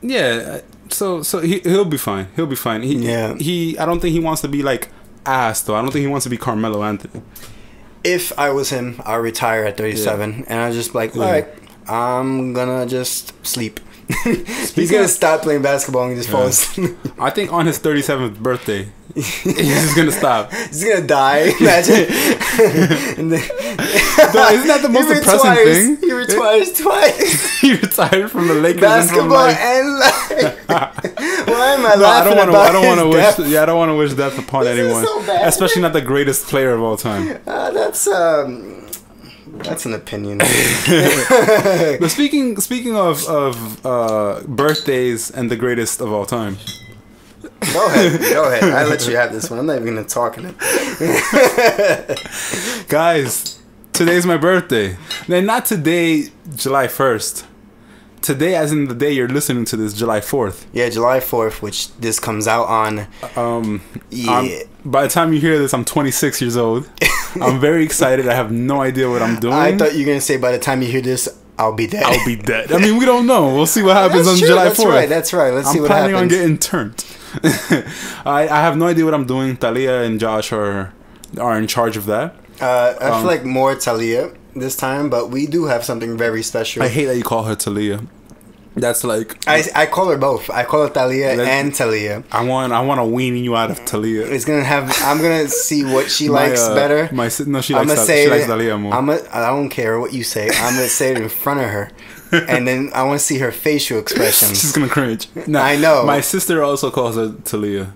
Yeah. So he'll be fine. He'll be fine. I don't think he wants to be like ass though. I don't think he wants to be Carmelo Anthony. If I was him, I'd retire at 37 and I'd just be like, all right, I'm gonna just sleep. He's gonna stop playing basketball and just fall asleep. I think on his 37th birthday, he's just gonna stop. He's gonna die. Imagine. Isn't that the most depressing thing? He retires twice. He retired from the Lakers basketball and life. Why am I laughing about I don't want to wish. I don't want to wish death upon anyone, so bad. Especially not the greatest player of all time. That's an opinion. But speaking of birthdays and the greatest of all time. Go ahead. I let you have this one. I'm not even gonna talk in it. Guys, today's my birthday. Then not today, July 1st. Today, as in the day you're listening to this, July 4th. Yeah, July 4th, which this comes out on. By the time you hear this, I'm 26 years old. I'm very excited. I have no idea what I'm doing. I thought you were going to say by the time you hear this, I'll be dead. I'll be dead. I mean, we don't know. We'll see what happens on July 4th. That's right. Let's see what happens. I'm planning on getting turned. I have no idea what I'm doing. Talia and Josh are in charge of that. I feel like more Talia this time, but we do have something very special. I hate that you call her Talia. That's like I call her both. I call her Talia and Talia. I want to wean you out of Talia. I'm gonna see what she likes better. She likes Talia more. I don't care what you say. I'm gonna say it in front of her, and then I want to see her facial expressions. She's gonna cringe. Nah, I know. My sister also calls her Talia.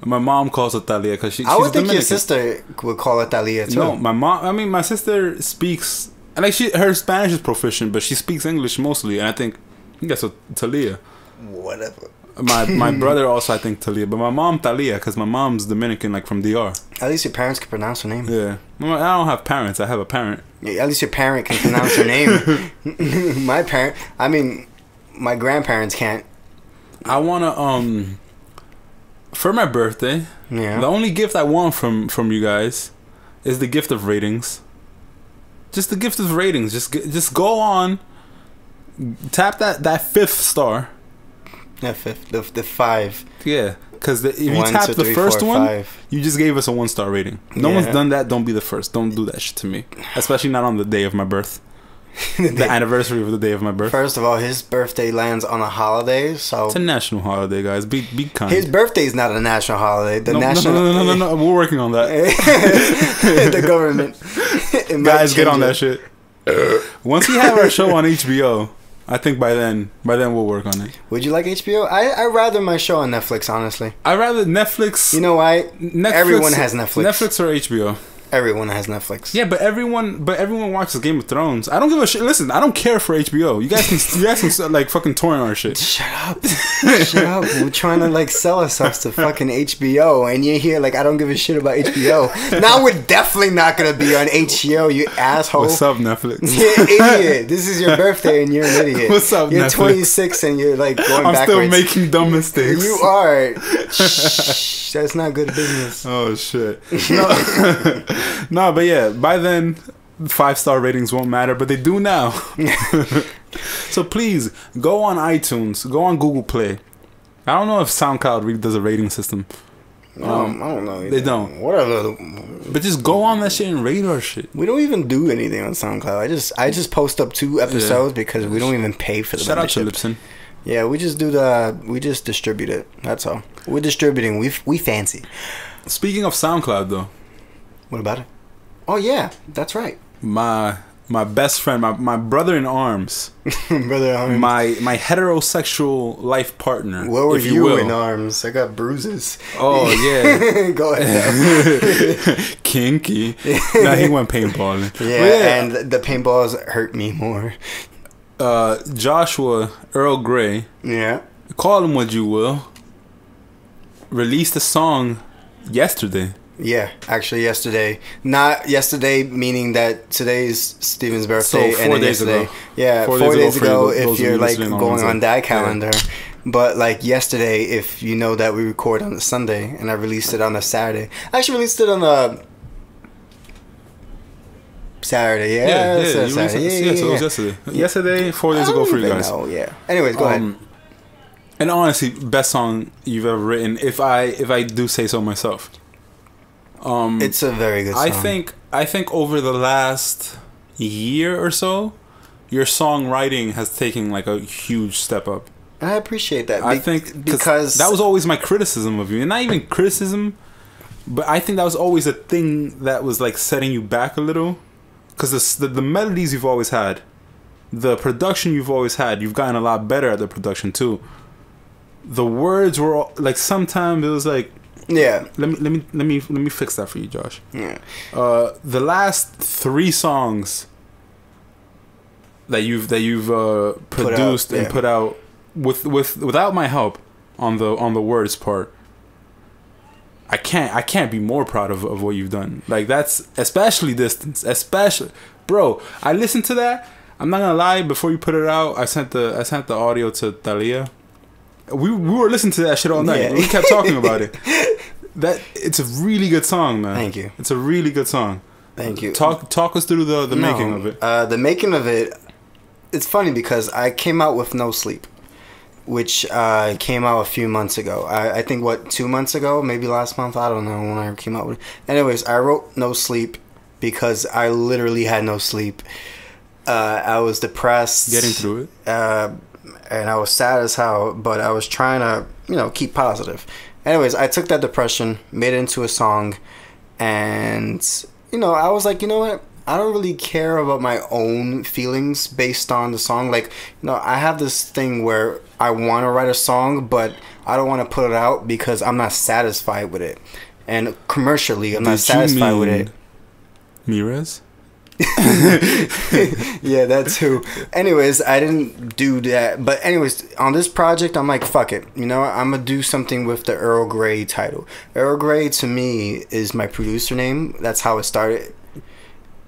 My mom calls her Talia because she's I would think Dominican. your sister would call her Talia too. No, my sister speaks And like her Spanish is proficient, but she speaks English mostly. And I think that's what Talia. Whatever. My brother also, I think, Talia, but my mom Talia, because my mom's Dominican, like from DR. At least your parents can pronounce her name. Yeah, I don't have parents. I have a parent. Yeah, at least your parent can pronounce her name. My grandparents can't. I wanna for my birthday. Yeah. The only gift I want from you guys is the gift of ratings. Just the gift of ratings. Just go on, tap that 5th star. Yeah, 5th, the 5. Yeah, because if you tap the first one, you just gave us a 1-star rating. No one's done that. Don't be the first. Don't do that shit to me, especially not on the day of my birth. The anniversary of the day of my birth. First of all, his birthday lands on a holiday, so it's a national holiday, guys. Be kind. His birthday is not a national holiday. No. We're working on that. The government. Guys, get on that shit. Once we have our show on HBO, I think by then we'll work on it. Would you like HBO? I'd rather my show on Netflix, honestly. I'd rather Netflix. You know why? Everyone has Netflix. Netflix or HBO. Everyone has Netflix. Yeah, but everyone watches Game of Thrones. I don't give a shit. Listen, I don't care for HBO. You guys can like fucking torrent our shit. Shut up. Shut up. We're trying to like sell ourselves to fucking HBO, and you're here like I don't give a shit about HBO. Now we're definitely not gonna be on HBO, you asshole. What's up, Netflix? You're an idiot. This is your birthday, and you're an idiot. What's up, you're Netflix? 26, and you're like going backwards. I'm still making dumb mistakes. You are. Shh, that's not good business. Oh shit. No, but yeah, by then 5-star ratings won't matter, but they do now. So please go on iTunes, go on Google Play. I don't know if SoundCloud really does a rating system. I don't know either. They don't. Whatever. But just go on that shit and rate our shit. We don't even do anything on SoundCloud. I just post up 2 episodes because we don't even pay for the membership. Shout out to Lipson. Yeah, we just distribute it. That's all. We're distributing. We fancy. Speaking of SoundCloud though. What about it? Oh yeah, that's right. My best friend, my brother in arms. Brother in arms. My heterosexual life partner. Where were you in arms? I got bruises. Oh yeah. Go ahead. Kinky. Nah, he went paintballing. Yeah, and the paintballs hurt me more. Joshua Earl Grey. Yeah. Call him what you will. Released a song yesterday. Yeah, actually yesterday. Not yesterday, meaning that today's Steven's birthday. So 4 days ago. Yeah, 4 days ago if you're like going on that calendar. Yeah. But like yesterday, if you know that we record on a Sunday and I released it on a Saturday. I actually released it on a Saturday. Yeah, Saturday. So it was yesterday. Yesterday, 4 days ago for you guys. Oh yeah. Anyways, go ahead. And honestly, best song you've ever written, if I do say so myself. It's a very good song. I think over the last year or so, your songwriting has taken like a huge step up. And I appreciate that. I think because that was always my criticism of you, and not even criticism, but I think that was always a thing that was like setting you back a little, because the melodies you've always had, the production you've always had, you've gotten a lot better at the production too. The words were like sometimes it was like. Yeah. Let me fix that for you, Josh. Yeah. The last 3 songs that you've produced and put out without my help on the words part. I can't be more proud of what you've done. Like that's especially Distance. Especially bro, I listened to that. I'm not gonna lie, before you put it out, I sent the audio to Talia. We were listening to that shit all night. Yeah. We kept talking about it. It's a really good song, man. Thank you. It's a really good song. Thank you. Talk us through the making of it. The making of it. It's funny because I came out with No Sleep, which came out a few months ago. I think 2 months ago, maybe last month. I don't know when I came out with it. Anyways, I wrote No Sleep because I literally had no sleep. I was depressed. Getting through it. And I was sad as hell, but I was trying to, keep positive. Anyways, I took that depression, made it into a song, and, I was like, you know what? I don't really care about my own feelings based on the song. Like, I have this thing where I want to write a song, but I don't want to put it out because I'm not satisfied with it. And commercially, I'm not satisfied with it. Mirez? Yeah, that too. Anyways, I didn't do that. But anyways, on this project, I'm like, fuck it. You know, I'm gonna do something with the Earl Grey title. Earl Grey to me is my producer name. That's how it started.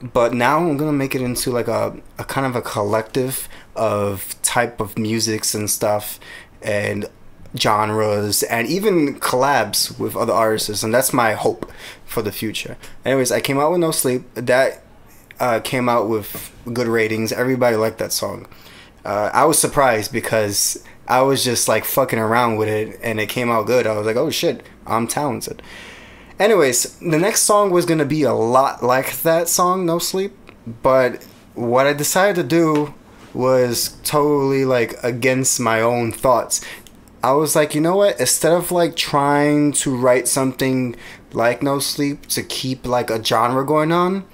But now I'm gonna make it into like a kind of a collective of type of musics and stuff, and genres, and even collabs with other artists, and that's my hope for the future. Anyways, I came out with No Sleep. That came out with good ratings. Everybody liked that song. I was surprised because I was just like fucking around with it, and it came out good. I was like, oh shit, I'm talented. Anyways, the next song was gonna be a lot like that song, No Sleep, but what I decided to do was totally like against my own thoughts. I was like, you know what? Instead of like trying to write something like No Sleep to keep like a genre going on,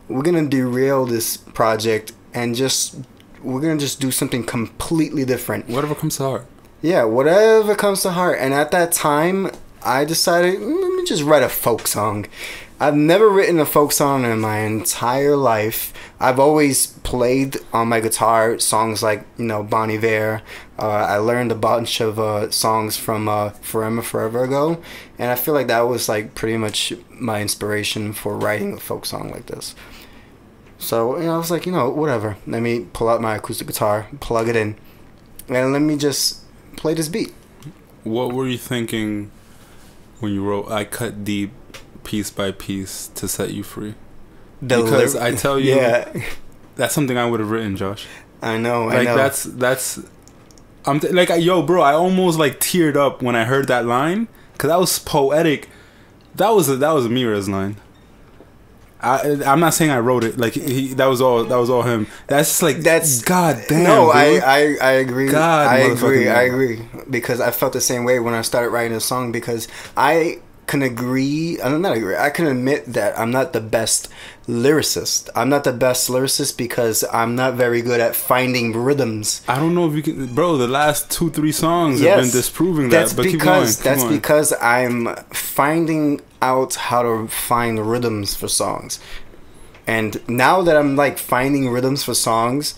we're gonna derail this project and we're gonna just do something completely different. Whatever comes to heart. Yeah, whatever comes to heart. And at that time, I decided, let me just write a folk song. I've never written a folk song in my entire life. I've always played on my guitar songs like, you know, Bon Iver. I learned a bunch of songs from Forever Ago, and I feel like that was like pretty much my inspiration for writing a folk song like this. So, you know, I was like, you know, whatever. Let me pull out my acoustic guitar, plug it in, and let me just play this beat. What were you thinking when you wrote "I cut deep, piece by piece, to set you free"? Because I tell you, yeah, that's something I would have written, Josh. I know. Like that's. I'm like, yo, bro. I almost like teared up when I heard that line because that was poetic. That was a Mirez line. I'm not saying I wrote it. Like that was all him. That's like God damn. No, dude. I agree. God, I agree because I felt the same way when I started writing a song, because I can agree. I'm not agree. I can admit that I'm not the best lyricist. I'm not the best lyricist because I'm not very good at finding rhythms. I don't know if you can, bro. The last 2-3 songs have been disproving that. But that's because I'm finding out how to find rhythms for songs, and now that I'm like finding rhythms for songs,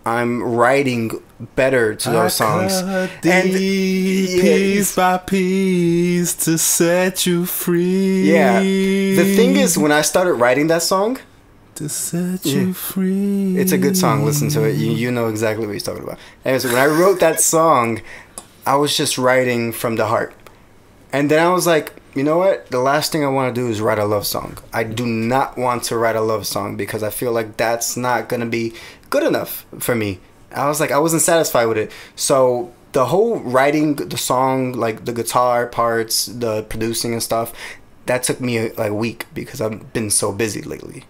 I'm writing better to those songs. And piece by piece to set you free. Yeah, the thing is, when I started writing that song, to set you free, it's a good song. Listen to it. You know exactly what he's talking about. Anyways, when I wrote that song, I was just writing from the heart, and then I was like, you know what? The last thing I want to do is write a love song. I do not want to write a love song because I feel like that's not going to be good enough for me. I was like, I wasn't satisfied with it. So the whole writing the song, like the guitar parts, the producing and stuff, that took me like a week because I've been so busy lately.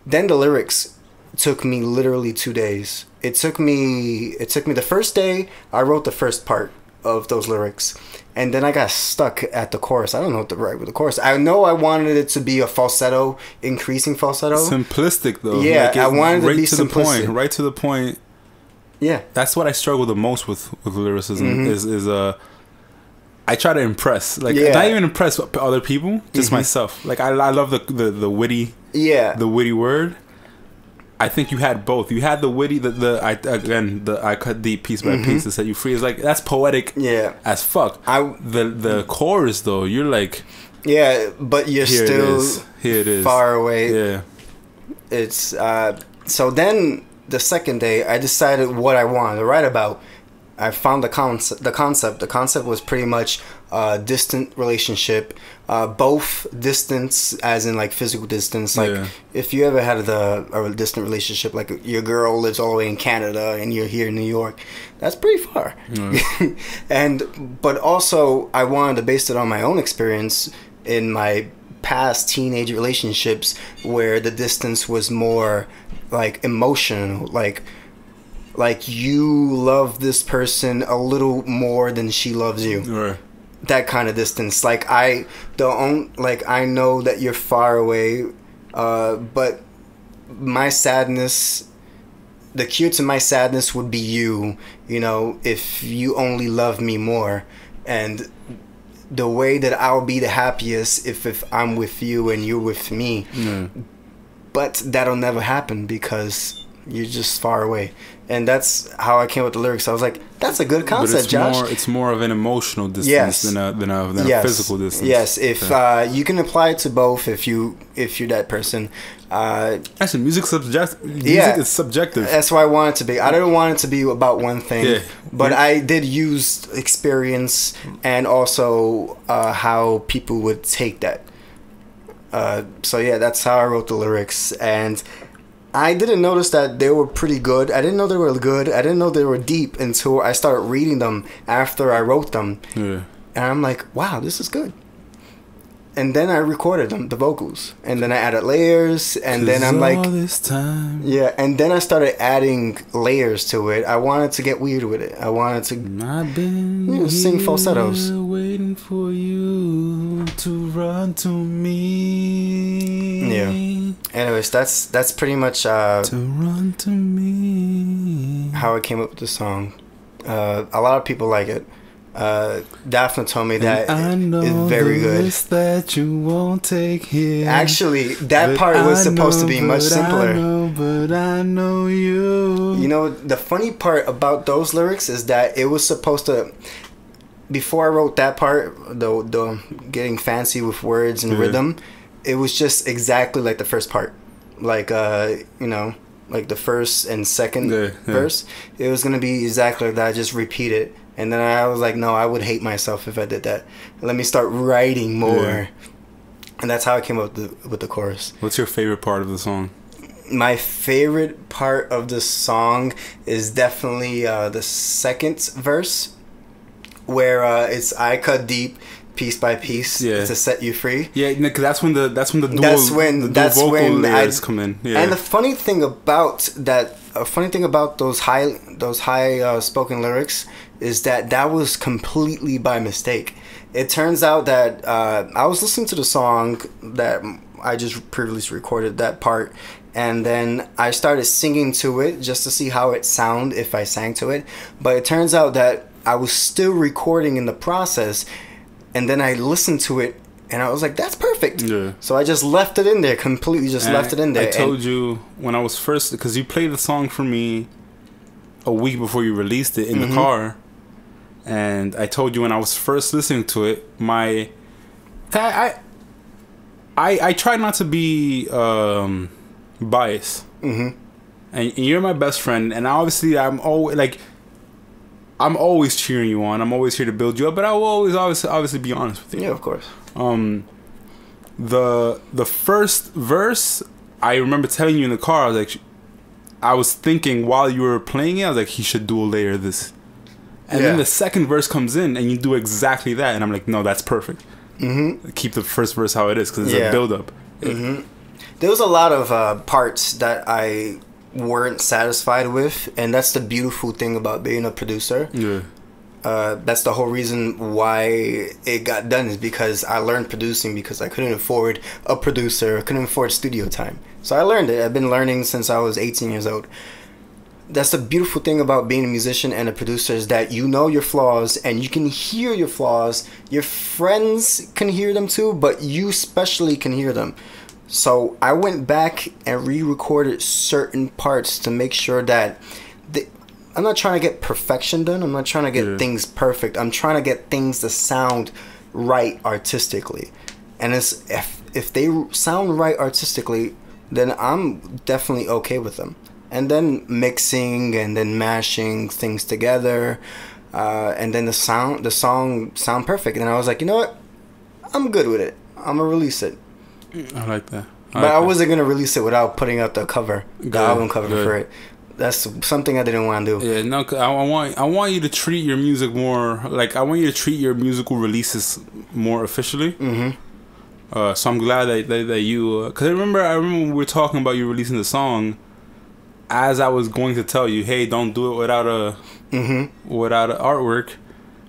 Then the lyrics took me literally 2 days. It took me the first day, I wrote the first part of those lyrics, and then I got stuck at the chorus. I don't know what to write with the chorus. I know I wanted it to be a falsetto, increasing falsetto. Simplistic though. Yeah, like I wanted right to be to simplistic. The point. Right to the point. Yeah, that's what I struggle the most with lyricism. Is I try to impress, like not even impress other people, just myself. Like I love the witty, the witty word. I think you had both. You had the witty, I cut deep piece by piece to set you free. It's like that's poetic, as fuck. The chorus though, you're like, but you're still here it is far away. Yeah, it's so then the second day I decided what I wanted to write about. I found the concept. The concept was pretty much a distant relationship, both distance as in like physical distance. Like if you ever had a distant relationship, like your girl lives all the way in Canada and you're here in New York, that's pretty far. But also I wanted to base it on my own experience in my past teenage relationships where the distance was more like emotional, like you love this person a little more than she loves you. Right. That kind of distance. Like I know that you're far away, but my sadness, the cure to my sadness would be you, you know, if you only love me more. And the way that I'll be the happiest if I'm with you and you're with me. but that'll never happen because you're just far away. And that's how I came with the lyrics. I was like, that's a good concept, Josh. It's more of an emotional distance than a physical distance. Yes, if you can apply it to both if you're that person. Actually, music is subjective. That's why I want it to be. I didn't want it to be about one thing, but I did use experience and also how people would take that. So yeah, that's how I wrote the lyrics, and I didn't notice that they were pretty good. I didn't know they were good. I didn't know they were deep until I started reading them after I wrote them. Yeah. And I'm like, wow, this is good. And then I recorded them, the vocals. And then I added layers. And then I'm like, this time. Yeah. And then I started adding layers to it. I wanted to get weird with it. I wanted to sing falsettos. Waiting for you to run to me. Yeah. Anyways, that's pretty much to run to me. How I came up with the song. A lot of people like it. Daphne told me that it's very good. That you won't take here. Actually, that part was supposed to be much simpler. But I know you. You know, the funny part about those lyrics is that it was supposed to. Before I wrote that part, the getting fancy with words and rhythm, it was just exactly like the first part, like like the first and second verse. It was gonna be exactly like that. Just repeat it. And then I was like, no, I would hate myself if I did that. Let me start writing more. And that's how I came up with the chorus. What's your favorite part of the song? My favorite part of the song is definitely the second verse, where it's I cut deep, piece by piece, to set you free. Yeah, because that's when the vocal layers come in. Yeah. And the funny thing about those high spoken lyrics is that was completely by mistake. It turns out that I was listening to the song that I just previously recorded, that part, and then I started singing to it just to see how it sounded if I sang to it. But it turns out that I was still recording in the process, and then I listened to it and I was like, that's perfect. Yeah. So I just left it in there, completely left it in there. I told you when I was first, because you played the song for me a week before you released it in the car. And I told you when I was first listening to it, I try not to be biased. And you're my best friend, and obviously I'm always cheering you on. I'm always here to build you up, but I will always obviously be honest with you. Yeah, of course. The first verse, I remember telling you in the car, I was thinking while you were playing it, I was like, he should dual layer this. And then the second verse comes in and you do exactly that, and I'm like, no, that's perfect. Keep the first verse how it is, because it's a build up. There was a lot of parts that I weren't satisfied with, and that's the beautiful thing about being a producer. That's the whole reason why it got done, is because I learned producing because I couldn't afford a producer, I couldn't afford studio time. So I learned it. I've been learning since I was 18 years old. That's the beautiful thing about being a musician and a producer, is that you know your flaws and you can hear your flaws. Your friends can hear them too, but you especially can hear them. So I went back and re-recorded certain parts to make sure that I'm not trying to get perfection done. I'm not trying to get things perfect. I'm trying to get things to sound right artistically. And if they sound right artistically, then I'm definitely okay with them. And then mixing and then mashing things together, and then the song sound perfect. And I was like, you know what? I'm good with it. I'm gonna release it. I like that. I wasn't gonna release it without putting out the cover, the album cover for it. That's something I didn't want to do. Yeah, no, I want you to treat your music more like, I want you to treat your musical releases more officially. So I'm glad that you, because I remember when we were talking about you releasing the song. As I was going to tell you, hey, don't do it without a artwork,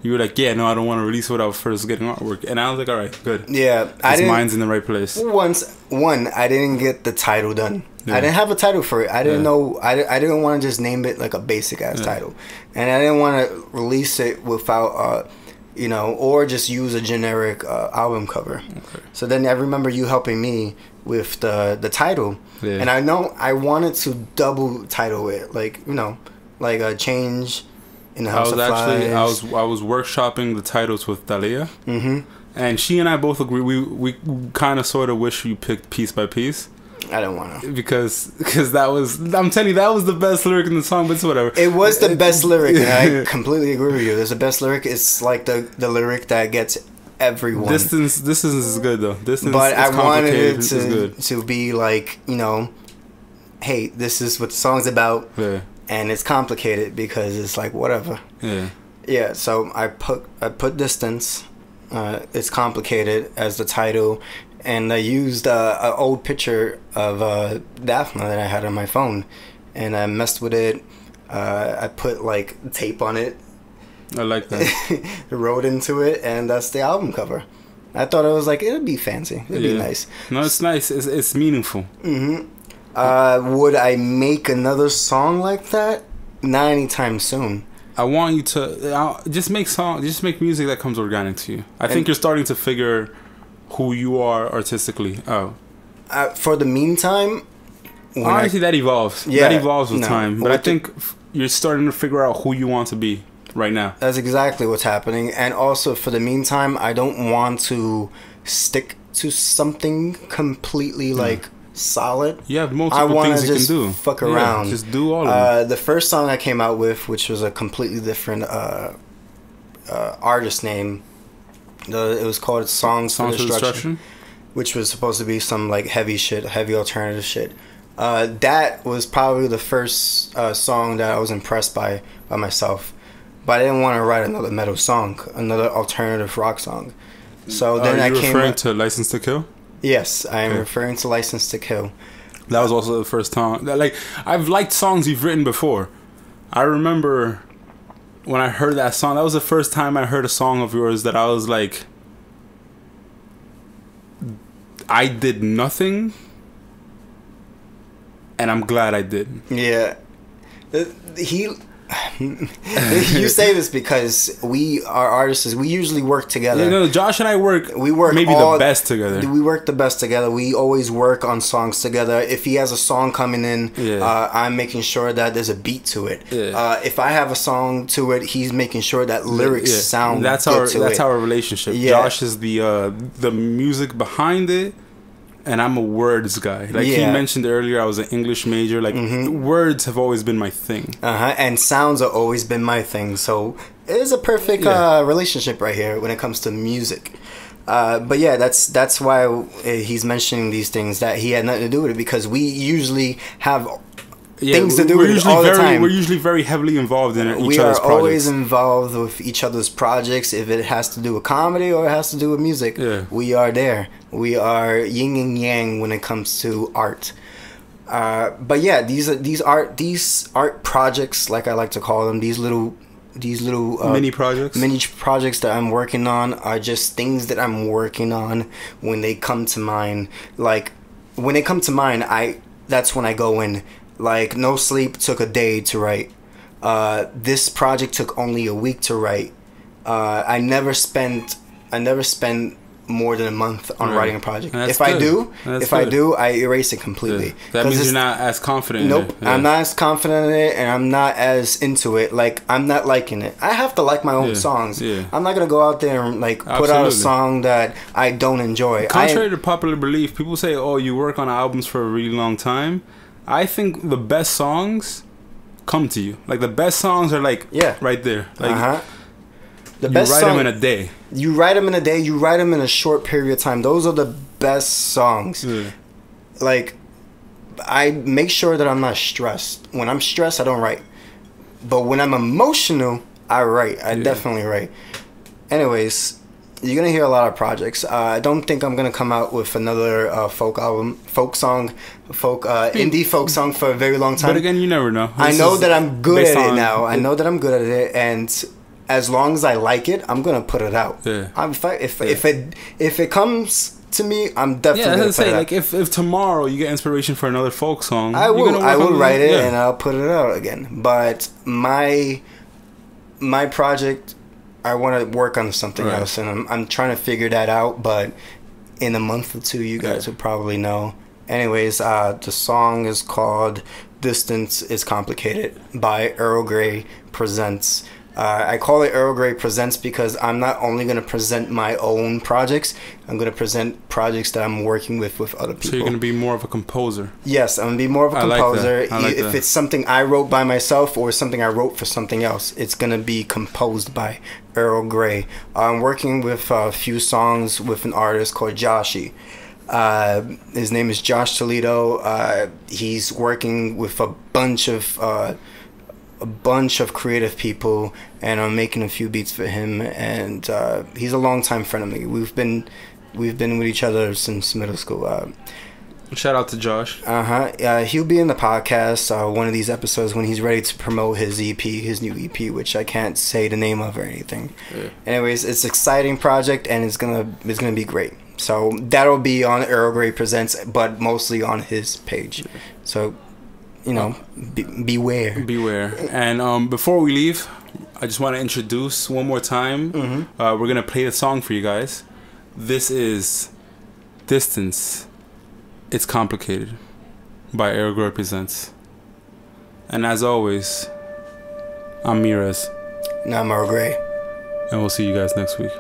you were like, yeah, no, I don't want to release it without first getting artwork. And I was like, all right, good. Yeah, mine's in the right place. I didn't get the title done. I didn't have a title for it. I didn't know. I didn't want to just name it like a basic ass title, and I didn't want to release it without or just use a generic album cover. So then I remember you helping me with the title, and I know I wanted to double title it, like like a change in the House of Flies. I was workshopping the titles with Dalia, and she and I both agree. We kind of sort of wish you picked Piece by Piece. I don't want to because that was, I'm telling you, that was the best lyric in the song, but it's whatever. It was the best lyric, and I completely agree with you. There's the best lyric. It's like the lyric that gets everyone. Distance is good though. Distance, but I wanted it to be like, hey, this is what the song's about, and it's complicated because it's like whatever. Yeah. So I put Distance. It's complicated as the title. And I used an old picture of Daphne that I had on my phone, and I messed with it. I put like tape on it. I like that. Wrote into it, and that's the album cover. I thought it was like, it'd be fancy. It'd be nice. No, it's nice. It's meaningful. Would I make another song like that? Not anytime soon. I want you to just make music that comes organic to you. I think you're starting to figure who you are artistically. For the meantime, honestly, that evolves. Yeah, that evolves with time. But I think you're starting to figure out who you want to be right now. That's exactly what's happening. And also, for the meantime, I don't want to stick to something completely like solid. You have multiple things you can do. Fuck around. Just do all of them. The first song I came out with, which was a completely different artist name. It was called Songs for Destruction, which was supposed to be some like heavy alternative shit. That was probably the first song that I was impressed by myself, but I didn't want to write another metal song, another alternative rock song. So then I came. Are you referring to License to Kill? Yes, I am referring to License to Kill. That was also the first time. Like, I've liked songs you've written before. I remember when I heard that song, that was the first time I heard a song of yours that I was like, I did nothing, and I'm glad I did. Yeah. You say this because we are artists. We usually work together. Josh and I work maybe the best together. We work the best together. We always work on songs together. If he has a song coming in, I'm making sure that there's a beat to it. If I have a song to it, he's making sure that lyrics sound good to it. That's our relationship. Josh is the music behind it, and I'm a words guy. Like he mentioned earlier, I was an English major. Like words have always been my thing. And sounds have always been my thing. So it's a perfect relationship right here when it comes to music. But yeah, that's why he's mentioning these things, that he had nothing to do with it, because we usually have things to do with it all the time. We're usually very heavily involved in each other's projects. We are always involved with each other's projects. If it has to do with comedy or it has to do with music, we are there. We are yin and yang when it comes to art. But yeah, these art projects, like I like to call them, these little mini projects that I'm working on are just things that I'm working on when they come to mind. Like when they come to mind, that's when I go in. Like No Sleep took a day to write. This project took only a week to write. I never spent more than a month on writing a project. If I do, I erase it completely. That means you're not as confident. Nope, in it. I'm not as confident in it, and I'm not as into it. Like, I'm not liking it. I have to like my own songs. I'm not gonna go out there and like put out a song that I don't enjoy. Contrary to popular belief, people say, "Oh, you work on albums for a really long time." I think the best songs come to you. Like the best songs are like right there. Like the best you write them in a day. You write them in a day. You write them in a short period of time. Those are the best songs. Like, I make sure that I'm not stressed. When I'm stressed, I don't write. But when I'm emotional, I write. I definitely write. Anyways, you're gonna hear a lot of projects. I don't think I'm gonna come out with another indie folk song for a very long time. But again, you never know. I know that I'm good at it now. I know that I'm good at it, and as long as I like it, I'm gonna put it out. If it comes to me, I'm definitely gonna put it out. Like if tomorrow you get inspiration for another folk song, I will write it and I'll put it out again. But my project, I want to work on something else, and I'm trying to figure that out. But in a month or two, you guys would probably know. Anyways, the song is called "Distance Is Complicated" by Earl Grey Presents. I call it Earl Grey Presents because I'm not only going to present my own projects, I'm going to present projects that I'm working with other people. So you're going to be more of a composer? Yes, I'm going to be more of a composer. I like that. If it's something I wrote by myself or something I wrote for something else, it's going to be composed by Earl Grey. I'm working with a few songs with an artist called Joshi. His name is Josh Toledo. He's working with a bunch of creative people, and I'm making a few beats for him, and he's a longtime friend of me. We've been with each other since middle school. Shout out to Josh. He'll be in the podcast one of these episodes when he's ready to promote his EP, his new EP, which I can't say the name of or anything. Yeah. Anyways, it's an exciting project, and it's gonna be great. So that'll be on Earl Grey Presents, but mostly on his page. So, you know, beware. Beware. And before we leave, I just want to introduce one more time. We're going to play the song for you guys. This is Distance. It's Complicated by Earl Grey Presents. And as always, I'm Mirez. And I'm Earl Grey. And we'll see you guys next week.